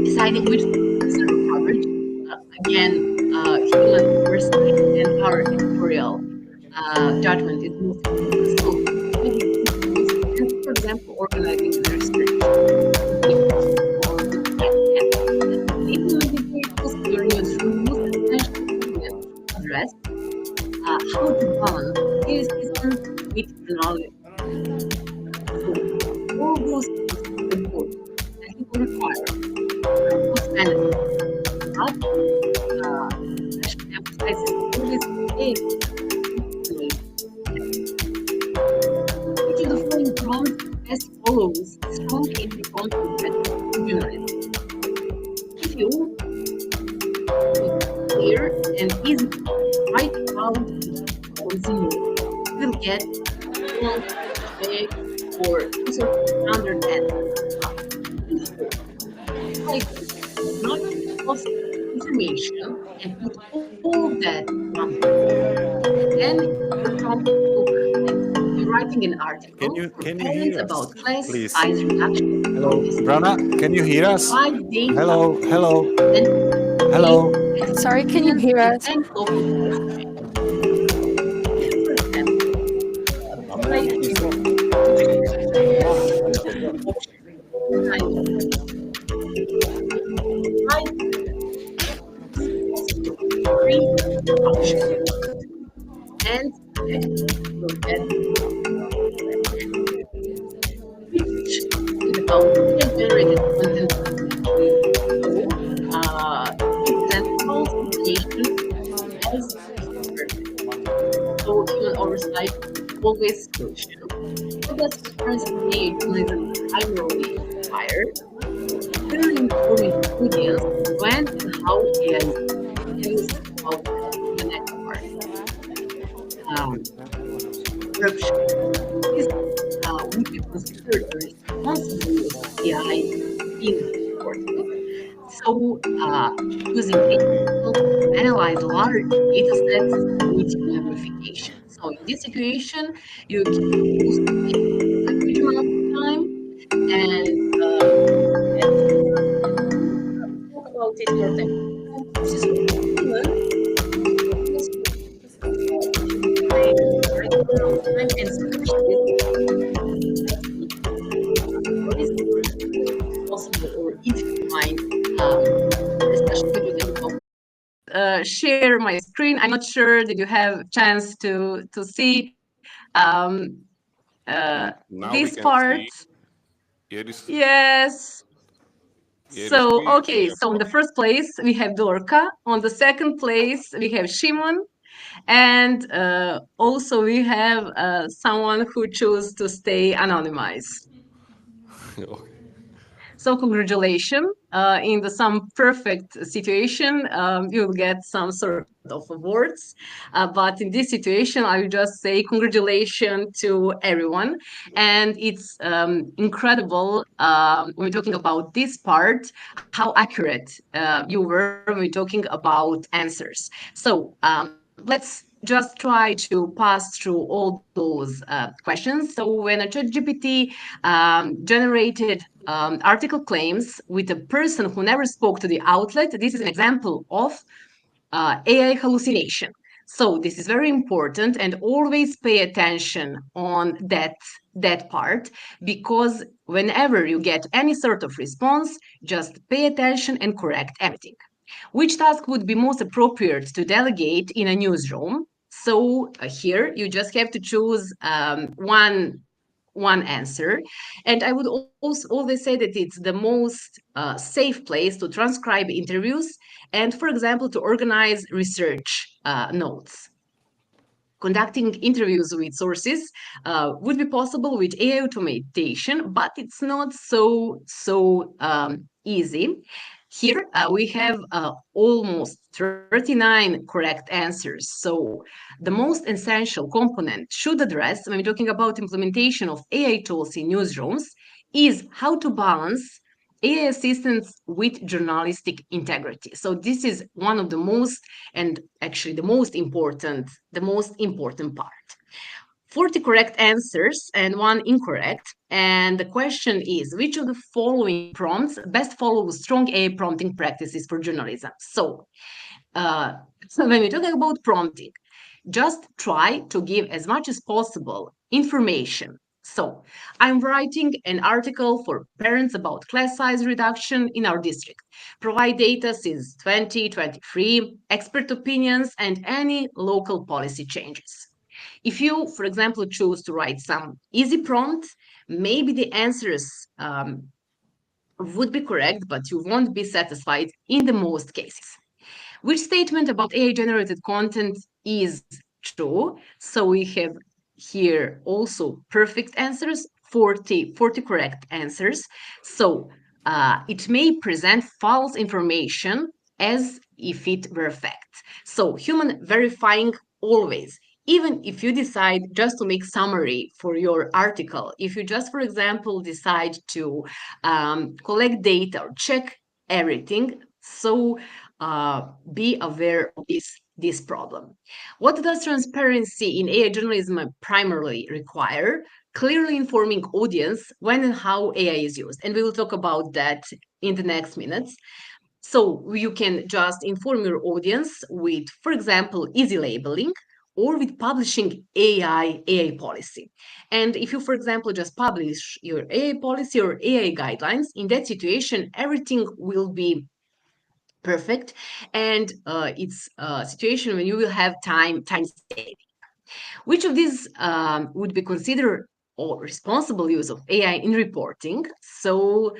deciding which server coverage, again, human oversight and our editorial judgment is most important. So maybe and for example, organizing the research or the your newsroom most essential address how to balance these systems with knowledge. So all those things are important and it will require cost management. But I should emphasize that always is each of the following prompts as follows: strong independent journalism. If you clear and easy to write about consuming. You will get one check or also standard answer. Like not just information and put all of that number. Then your prompt will perfect. You're writing an article for can you parents hear us, about class please? size reduction. Hello, Brana, can you hear us? Provide data Hello, hello, and hello. Sorry, can you hear and us? local policy. For example, provide option provide three options and look at which is about generated content. So, represent false information as perfect. So human oversight always crucial. What does transparency in AI journalism primarily require? Clearly informing audience when and how AI is used about the next part. Corruption. This would be considered a responsible use of AI in reporting. So, using AI to analyze large data sets with verification. So, in this situation, you can use a huge amount of time and talk about it more time. This is human. Time and specialist what is possible or if you mind, especially with share my screen. I'm not sure that you have chance to see Now we this can part. see. Yes. Yes. Yes, So, we okay, so in the first place, we have Dorka. On the second place, we have Shimon. And also we have someone who chose to stay anonymized. okay. So congratulations. In some perfect situation, you'll get some sort of awards. But in this situation, I would just say congratulations to everyone. And it's incredible when we're talking about this part, how accurate you were when we're talking about answers. So let's just try to pass through all those questions. So when a ChatGPT generated article claims with a person who never spoke to the outlet, this is an example of AI hallucination. So this is very important, and always pay attention on that part, because whenever you get any sort of response, just pay attention and correct everything. Which task would be most appropriate to delegate in a newsroom? So here you just have to choose one answer. And I would also always say that it's the most safe place to transcribe interviews and, for example, to organize research notes. Conducting interviews with sources would be possible with AI automation, but it's not so easy. Here we have almost 39 correct answers. So the most essential component should address when we're talking about implementation of AI tools in newsrooms is how to balance AI assistance with journalistic integrity. So this is one of the most, and actually the most important part. 40 correct answers and one incorrect. And the question is, which of the following prompts best follows strong AI prompting practices for journalism? So when we're talking about prompting, just try to give as much as possible information. So I'm writing an article for parents about class size reduction in our district. Provide data since 2023, expert opinions, and any local policy changes. If you, for example, choose to write some easy prompt, maybe the answers would be correct, but you won't be satisfied in the most cases. Which statement about AI-generated content is true? So we have here also perfect answers, 40 correct answers. So it may present false information as if it were fact. So human verifying always, even if you decide just to make summary for your article, if you just, for example, decide to collect data or check everything, so be aware of this problem. What does transparency in AI journalism primarily require? Clearly informing audience when and how AI is used. And we will talk about that in the next minutes. So you can just inform your audience with, for example, easy labeling or with publishing AI policy. And if you, for example, just publish your AI policy or AI guidelines, in that situation, everything will be perfect. And it's a situation when you will have time saving. Which of these would be considered or responsible use of AI in reporting? So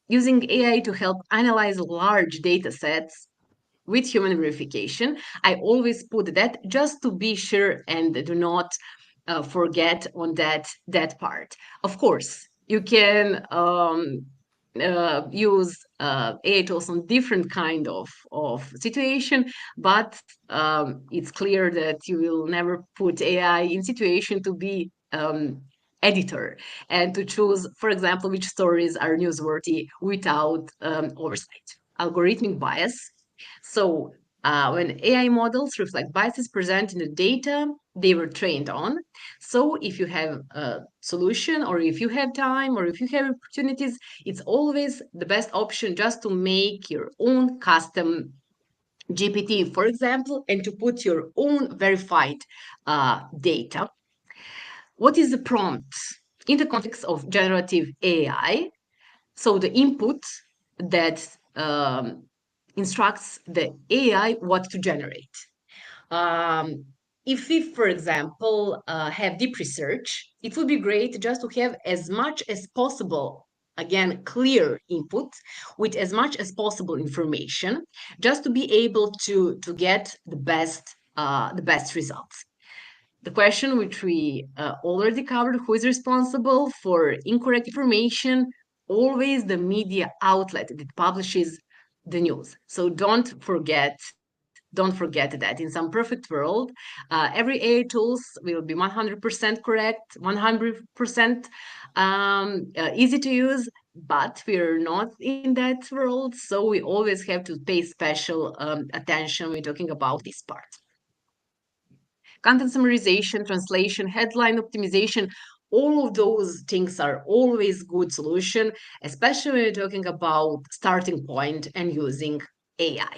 using AI to help analyze large data sets with human verification. I always put that just to be sure and do not forget on that part. Of course, you can use AI tools on different kind of situation, but it's clear that you will never put AI in situation to be editor and to choose, for example, which stories are newsworthy without oversight. Algorithmic bias. So when AI models reflect biases present in the data they were trained on. So if you have a solution or if you have time or if you have opportunities, it's always the best option just to make your own custom GPT, for example, and to put your own verified data. What is the prompt in the context of generative AI? So the input that instructs the AI what to generate. If we, for example, have deep research, it would be great just to have as much as possible, again, clear input with as much as possible information, just to be able to get the best results. The question which we already covered, who is responsible for incorrect information? Always the media outlet that publishes the news. So don't forget that. In some perfect world, every AI tools will be 100% correct, 100% easy to use, but we're not in that world. So we always have to pay special attention when talking about this part. Content summarization, translation, headline optimization, all of those things are always good solution, especially when you're talking about starting point and using AI.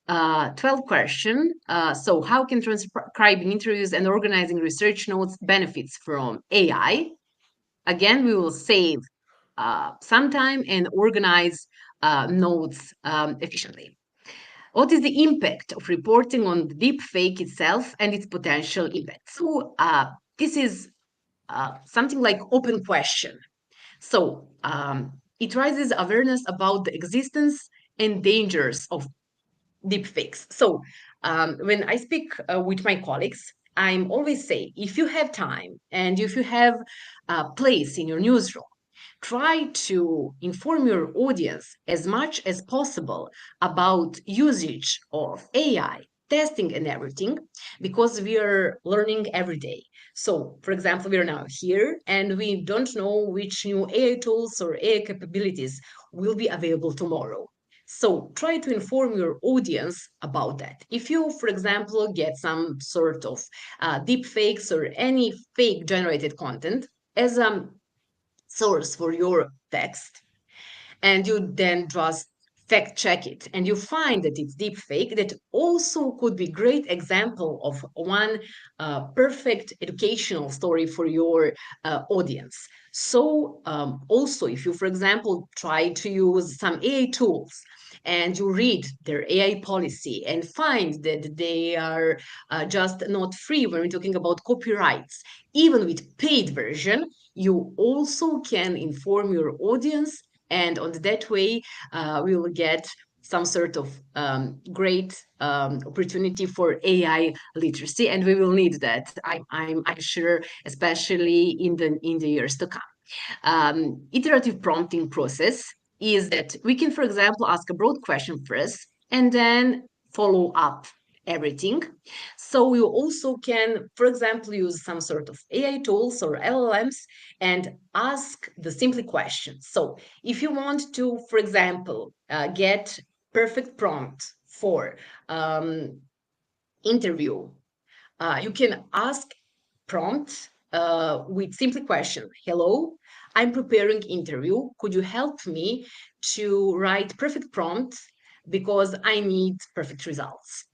12th question. So how can transcribing interviews and organizing research notes benefits from AI? Again, we will save some time and organize notes efficiently. What is the impact of reporting on the deep fake itself and its potential impact? So this is something like open question. So it raises awareness about the existence and dangers of deepfakes. So when I speak with my colleagues, I'm always say, if you have time and if you have a place in your newsroom, try to inform your audience as much as possible about usage of AI, testing and everything, because we are learning every day. So, for example, we are now here and we don't know which new AI tools or AI capabilities will be available tomorrow. So try to inform your audience about that. If you, for example, get some sort of deep fakes or any fake generated content as a source for your text, and you then just fact check it and you find that it's deep fake, that also could be great example of one perfect educational story for your audience. So also, if you, for example, try to use some AI tools and you read their AI policy and find that they are just not free when we're talking about copyrights, even with paid version, you also can inform your audience, and on that way we will get some sort of great opportunity for AI literacy, and we will need that. I'm sure, especially in the years to come. Iterative prompting process. is that we can, for example, ask a broad question first and then follow up everything. So you also can, for example, use some sort of AI tools or LLMs and ask the simple questions. So if you want to, for example, get perfect prompt for interview, you can ask prompt with simple question. Hello, I'm preparing interview. Could you help me to write perfect prompt because I need perfect results?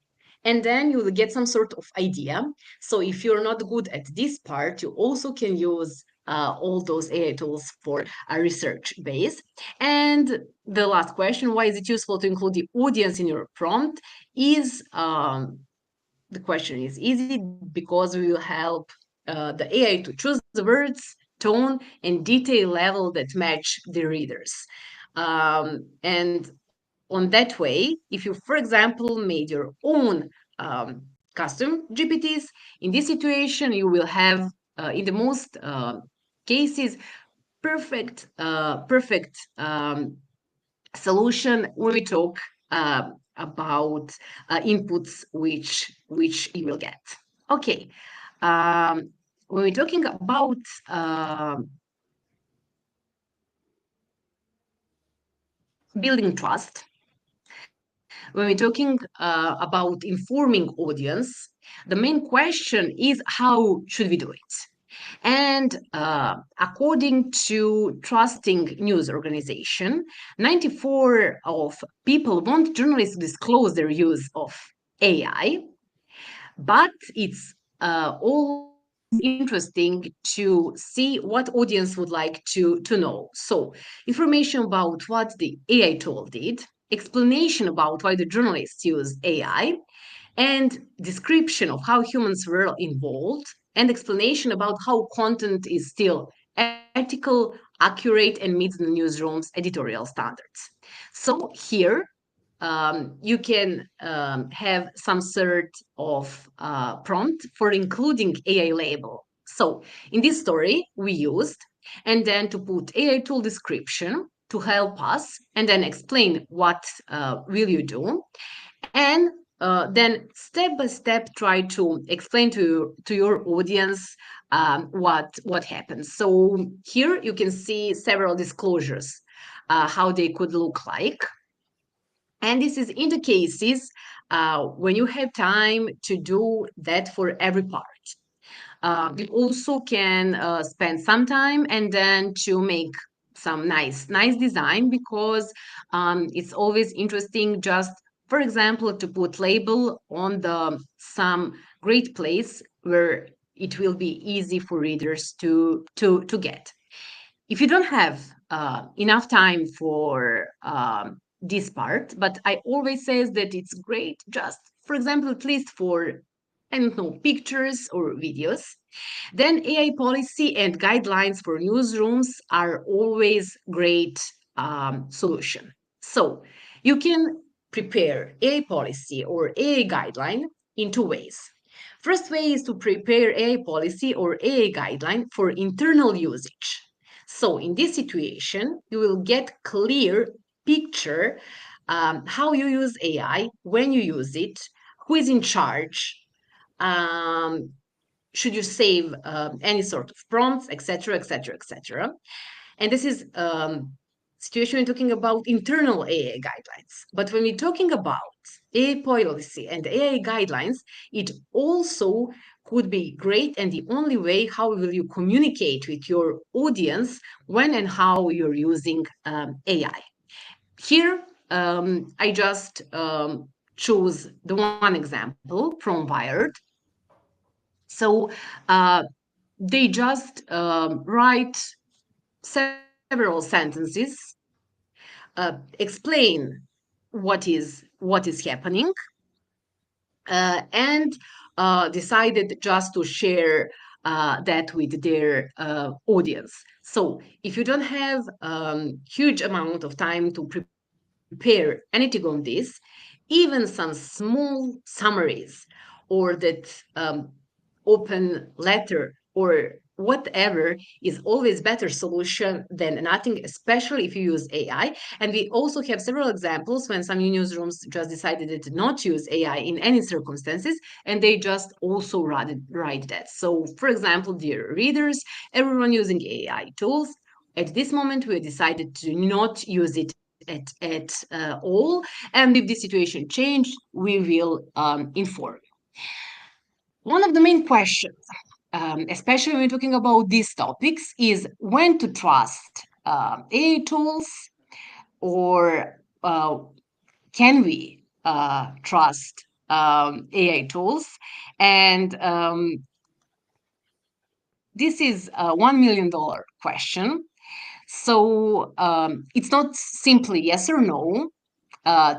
And then you will get some sort of idea. So if you're not good at this part, you also can use all those AI tools for a research base. And the last question, why is it useful to include the audience in your prompt? Is the question is easy because we will help the AI to choose the words, tone, and detail level that match the readers. And on that way, if you, for example, made your own custom GPTs, in this situation, you will have, in the most cases, perfect solution when we talk about inputs which you will get. Okay, when we're talking about building trust, when we're talking about informing audience, the main question is how should we do it? And according to Trusting News Organization, 94 of people want journalists to disclose their use of AI, but it's always interesting to see what audience would like to know. So information about what the AI tool did, explanation about why the journalists use AI, and description of how humans were involved, and explanation about how content is still ethical, accurate, and meets the newsroom's editorial standards. So here you can have some sort of prompt for including AI label. So in this story, we used, and then to put AI tool description to help us, and then explain what will you do, and then step by step try to explain to your audience what happens. So here you can see several disclosures, how they could look like. And this is in the cases when you have time to do that for every part. You also can spend some time and then to make some nice design, because it's always interesting just, for example, to put label on the some great place where it will be easy for readers to get. If you don't have enough time for this part, but I always say that it's great just, for example, at least for, I don't know, pictures or videos, then AI policy and guidelines for newsrooms are always great solution. So you can prepare AI policy or AI guideline in two ways. First way is to prepare AI policy or AI guideline for internal usage. So in this situation, you will get clear picture how you use AI, when you use it, who is in charge, should you save any sort of prompts, etc., etc., etc. And this is situation we're talking about internal AI guidelines. But when we're talking about AI policy and AI guidelines, it also could be great and the only way how will you communicate with your audience when and how you're using AI. Here, I just choose the one example from Wired. So they just write several sentences, explain what is happening, and decided just to share that with their audience. So if you don't have huge amount of time to prepare anything on this, even some small summaries or that open letter or whatever is always better solution than nothing, especially if you use AI. And we also have several examples when some newsrooms just decided to not use AI in any circumstances, and they just also write that. So, for example, dear readers, everyone using AI tools, at this moment, we decided to not use it at all. And if the situation changed, we will inform. One of the main questions, especially when we're talking about these topics, is when to trust AI tools, or can we trust AI tools? And this is a $1 million question. So it's not simply yes or no.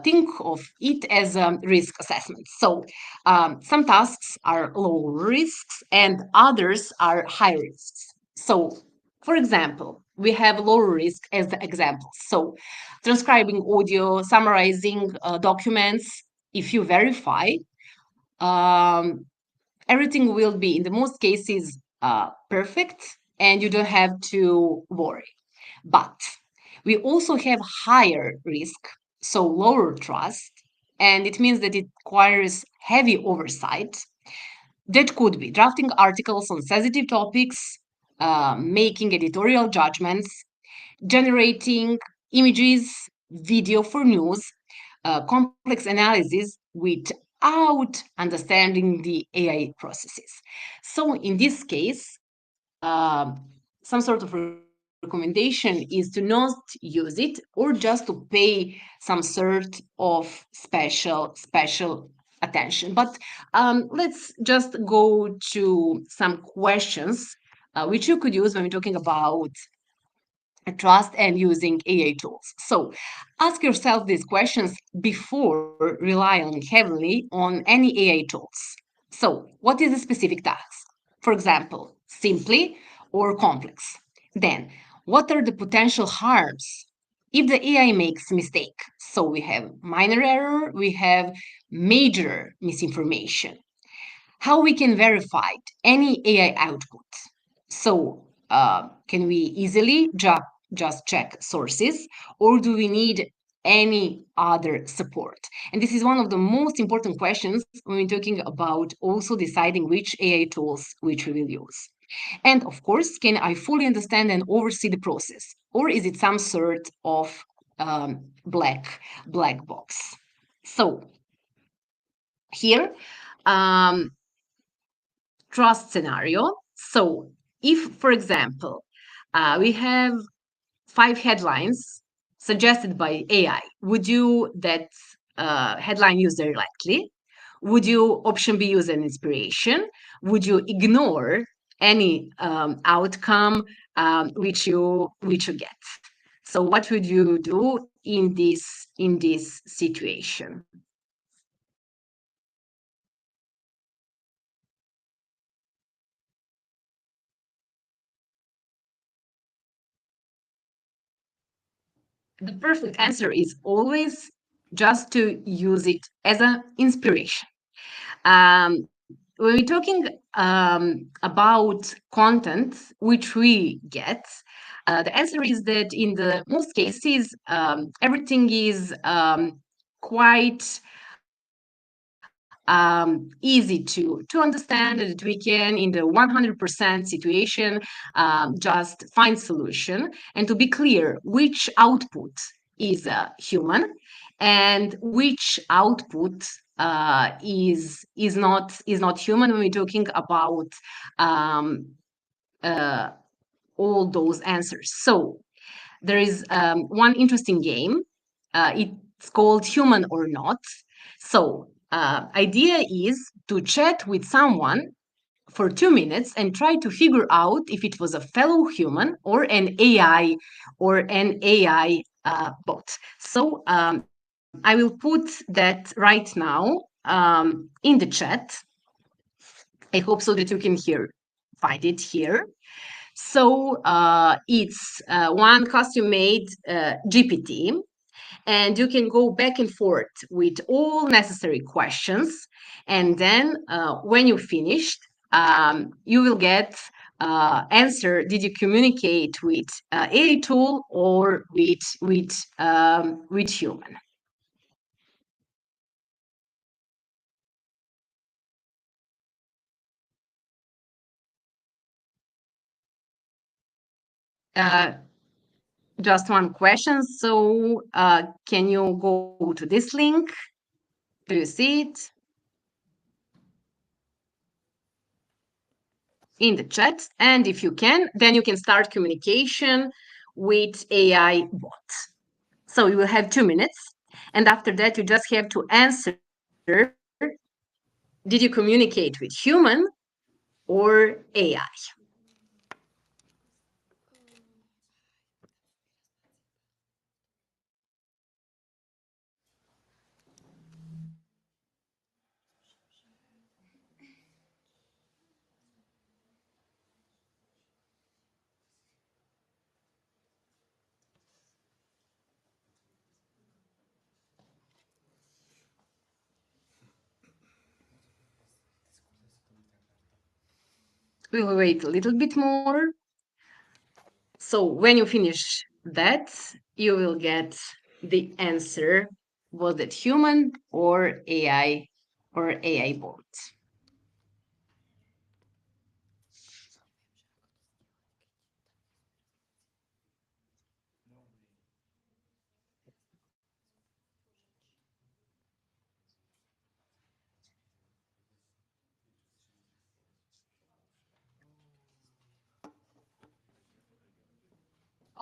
Think of it as a risk assessment. So some tasks are low risks and others are high risks. So, for example, we have low risk as the example. So transcribing audio, summarizing documents, if you verify, um, everything will be, in the most cases, perfect, and you don't have to worry. But we also have higher risk, so lower trust, and it means that it requires heavy oversight. That could be drafting articles on sensitive topics, making editorial judgments, generating images, video for news, complex analysis without understanding the AI processes. So in this case, some sort of recommendation is to not use it, or just to pay some sort of special attention. But let's just go to some questions which you could use when we're talking about trust and using AI tools. So ask yourself these questions before relying heavily on any AI tools. So, what is a specific task? For example, simply or complex? Then, what are the potential harms if the AI makes mistake? So we have minor error, we have major misinformation. How we can verify any AI output? So can we easily just check sources, or do we need any other support? And this is one of the most important questions when we're talking about also deciding which AI tools which we will use. And of course, can I fully understand and oversee the process, or is it some sort of black box? So here, trust scenario. So if, for example, we have 5 headlines suggested by AI, would you that headline use directly? Would you option B use an inspiration? Would you ignore any outcome which you get? So what would you do in this situation? The perfect answer is always just to use it as an inspiration. When we're talking about content which we get, the answer is that in the most cases, everything is quite easy to understand, that we can, in the 100% situation, just find solution. And to be clear, which output is human and which output is not human, when we're talking about all those answers. So there is one interesting game. It's called Human or Not. So idea is to chat with someone for 2 minutes and try to figure out if it was a fellow human or an AI bot. So I will put that right now in the chat. I hope so that you can find it here. So it's one custom-made GPT, and you can go back and forth with all necessary questions. And then when you're finished, you will get answer, did you communicate with AI tool or with human? Just one question. So can you go to this link? Do you see it in the chat? And if you can, then you can start communication with AI bot. So you will have 2 minutes. And after that, you just have to answer, did you communicate with human or AI? We will wait a little bit more. So when you finish that, you will get the answer. Was it human or AI bot?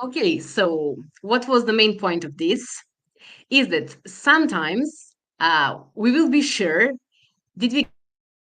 Okay, so what was the main point of this? Is that sometimes we will be sure, did we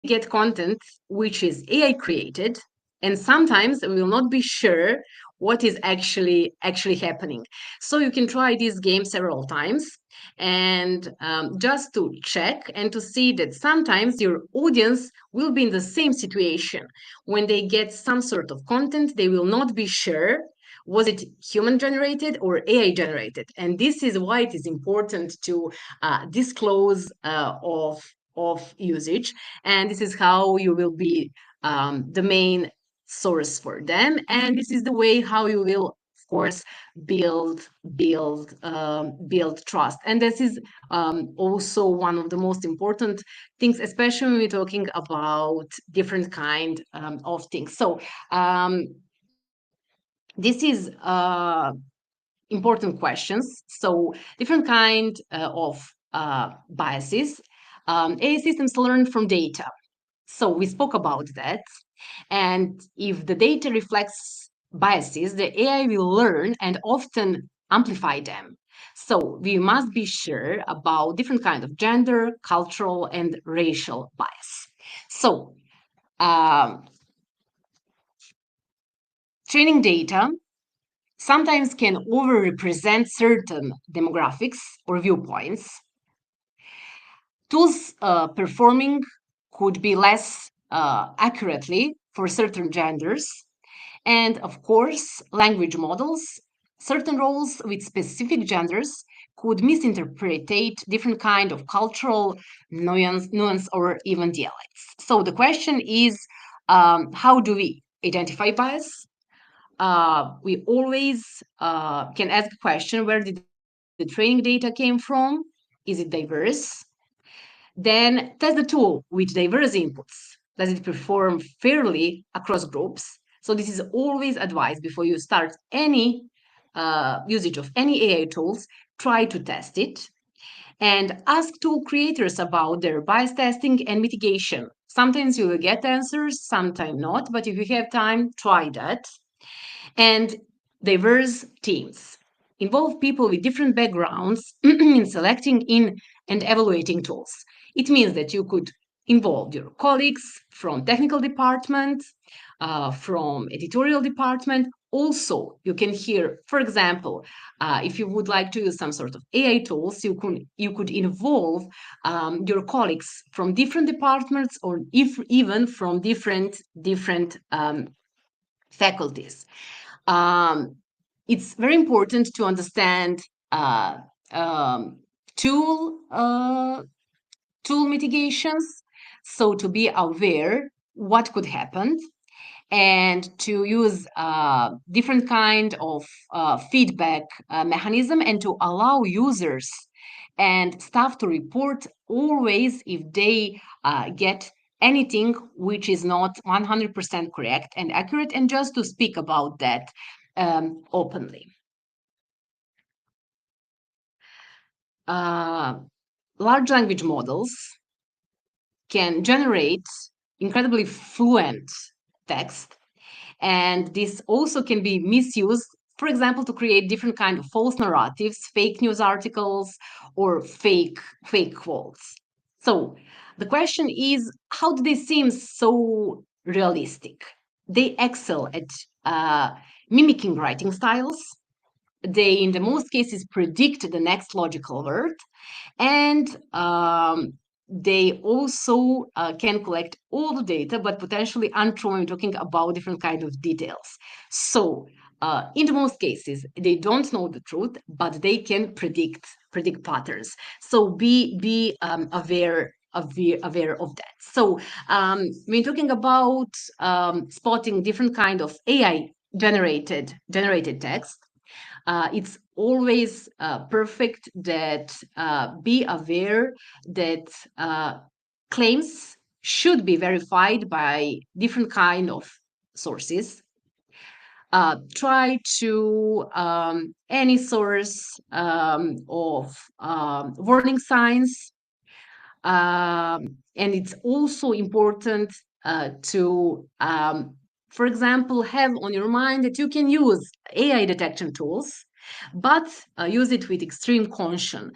get content which is AI created, and sometimes we will not be sure what is actually happening. So you can try this game several times, and just to check and to see that sometimes your audience will be in the same situation. When they get some sort of content, they will not be sure, was it human generated or AI generated? And this is why it is important to disclose of usage, and this is how you will be the main source for them, and this is the way how you will, of course, build trust. And this is also one of the most important things, especially when we're talking about different kind of things. So this is important questions. So different kind of biases. AI systems learn from data. So we spoke about that. And if the data reflects biases, the AI will learn and often amplify them. So we must be sure about different kind of gender, cultural, and racial bias. So training data sometimes can overrepresent certain demographics or viewpoints. Tools performing could be less accurately for certain genders. And of course, language models, certain roles with specific genders could misinterpret different kind of cultural nuance or even dialects. So the question is, how do we identify bias? We always can ask a question, where did the training data came from? Is it diverse? Then test the tool with diverse inputs. Does it perform fairly across groups? So this is always advised before you start any usage of any AI tools. Try to test it and ask tool creators about their bias testing and mitigation. Sometimes you will get answers, sometimes not, but if you have time, try that. And diverse teams. Involve people with different backgrounds in selecting in and evaluating tools. It means that you could involve your colleagues from technical department, from editorial department. Also, you can hear, for example, if you would like to use some sort of AI tools, you could involve your colleagues from different departments, or even from different faculties. It's very important to understand tool mitigations, so to be aware what could happen, and to use different kind of feedback mechanism, and to allow users and staff to report always if they get anything which is not 100% correct and accurate, and just to speak about that openly. Large language models can generate incredibly fluent text, and this also can be misused, for example, to create different kind of false narratives, fake news articles, or fake quotes. So the question is, how do they seem so realistic? They excel at mimicking writing styles. They, in the most cases, predict the next logical word, and they also can collect all the data, but potentially untrue when talking about different kind of details. So in the most cases, they don't know the truth, but they can predict patterns. So be aware of that. So when talking about spotting different kind of AI generated text, it's always perfect that be aware that claims should be verified by different kind of sources. Try to any source of warning signs, and it's also important to for example, have on your mind that you can use AI detection tools, but use it with extreme caution,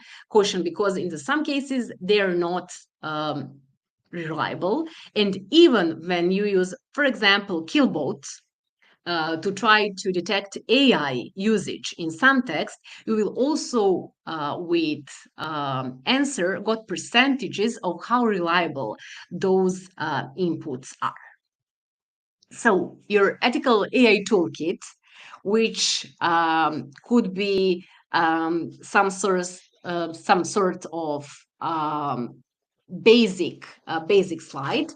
because in some cases they are not reliable. And even when you use, for example, Killbot to try to detect AI usage in some text, you will also, with answer, got percentages of how reliable those inputs are. So your ethical AI toolkit, which could be some sort of basic slide,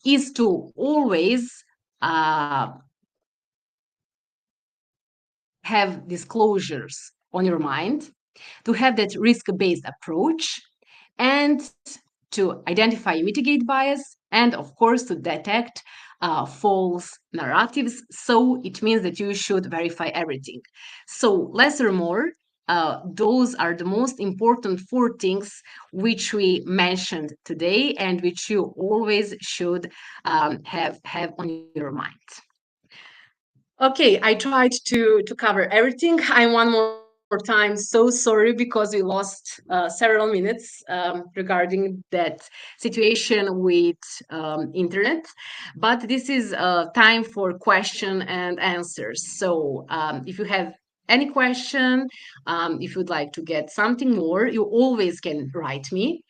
is to always have disclosures on your mind, to have that risk-based approach, and to identify and mitigate bias, and of course to detect false narratives. So it means that you should verify everything. So less or more, those are the most important 4 things which we mentioned today, and which you always should have on your mind. Okay, I tried to cover everything. I'm one more time so sorry because we lost several minutes regarding that situation with internet. But this is time for question and answers. So if you have any question, if you'd like to get something more, you always can write me.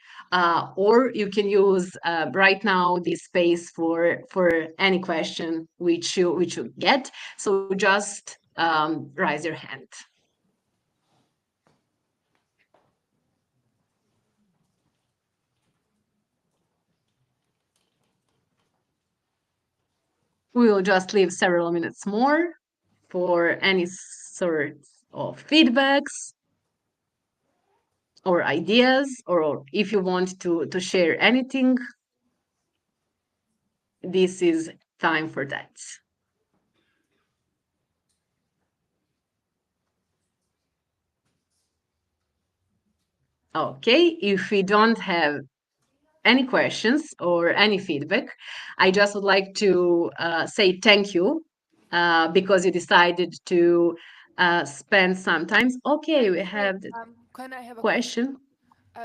Or you can use right now this space for any question which you get. So just raise your hand. We will just leave several minutes more for any sort of feedbacks or ideas, or if you want to share anything, this is time for that. Okay, if we don't have any questions or any feedback, I just would like to say thank you because you decided to spend some time. Okay, we have the Can I have a question.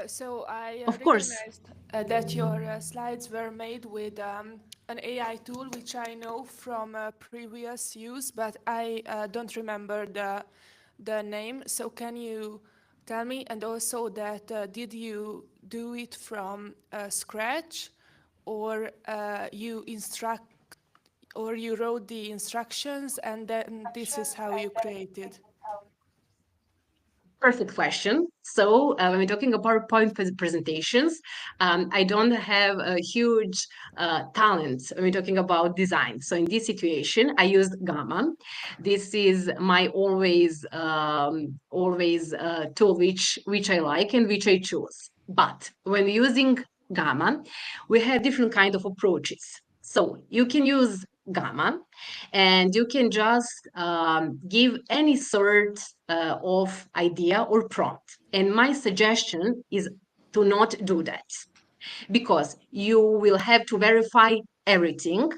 So I Of course. recognized that your slides were made with an AI tool, which I know from previous use, but I don't remember the name. So can you tell me? And also that did you do it from scratch, or you wrote the instructions and then this is how you created? Perfect question. So when we're talking about PowerPoint presentations, I don't have a huge talent when we're talking about design. So in this situation, I used Gamma. This is my always tool which I like and which I choose. But when using Gamma, we have different kind of approaches. So you can use Gamma, and you can just give any sort of idea or prompt. And my suggestion is to not do that, because you will have to verify everything.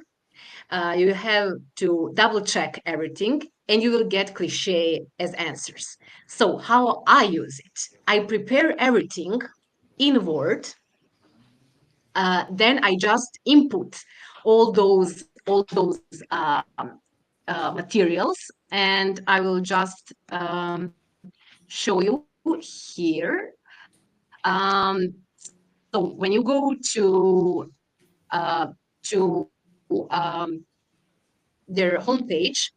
You have to double check everything, and you will get cliche as answers. So how I use it, I prepare everything in Word. Then I just input all those materials, and I will just show you here. So when you go to their homepage,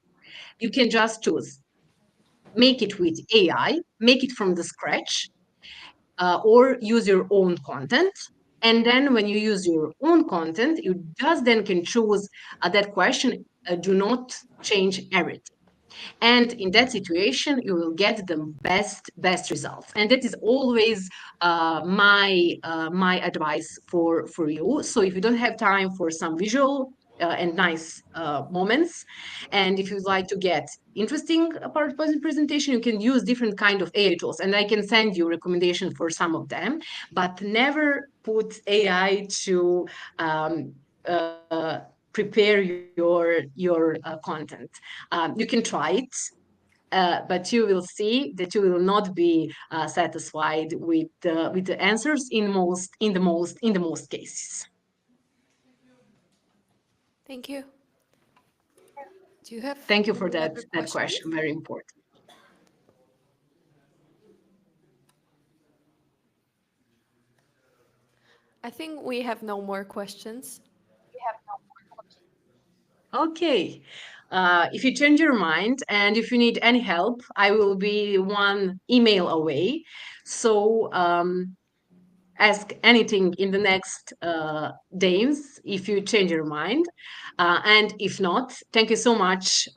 you can just choose make it with AI, make it from the scratch, or use your own content. And then when you use your own content, you just then can choose that question, do not change everything. And in that situation, you will get the best results. And that is always my advice for you. So if you don't have time for some visual and nice moments, and if you'd like to get interesting PowerPoint presentation, you can use different kind of AI tools, and I can send you recommendations for some of them. But never put AI to prepare your content. You can try it, but you will see that you will not be satisfied with the answers in the most cases. Thank you. Do you have? Thank you for any that other that question. Very important. I think we have no more questions. Okay. If you change your mind and if you need any help, I will be one email away. So ask anything in the next days if you change your mind. And if not, thank you so much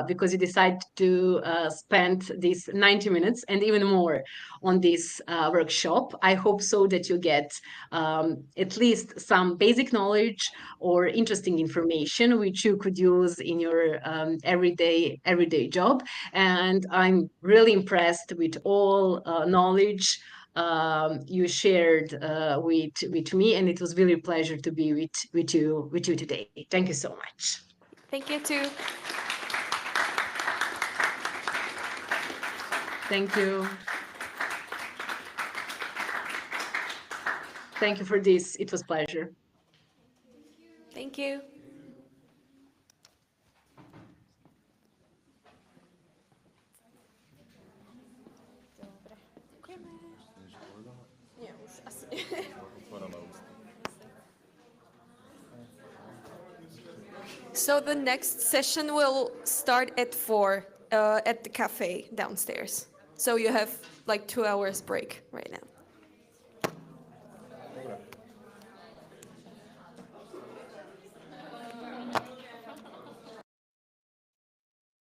because you decided to spend these 90 minutes and even more on this workshop. I hope so that you get at least some basic knowledge or interesting information which you could use in your everyday job. And I'm really impressed with all knowledge you shared with me, and it was really a pleasure to be with you today. Thank you so much. Thank you too. Thank you. Thank you for this. It was a pleasure. Thank you. So the next session will start at 4 at the cafe downstairs. So you have like 2 hours break right now.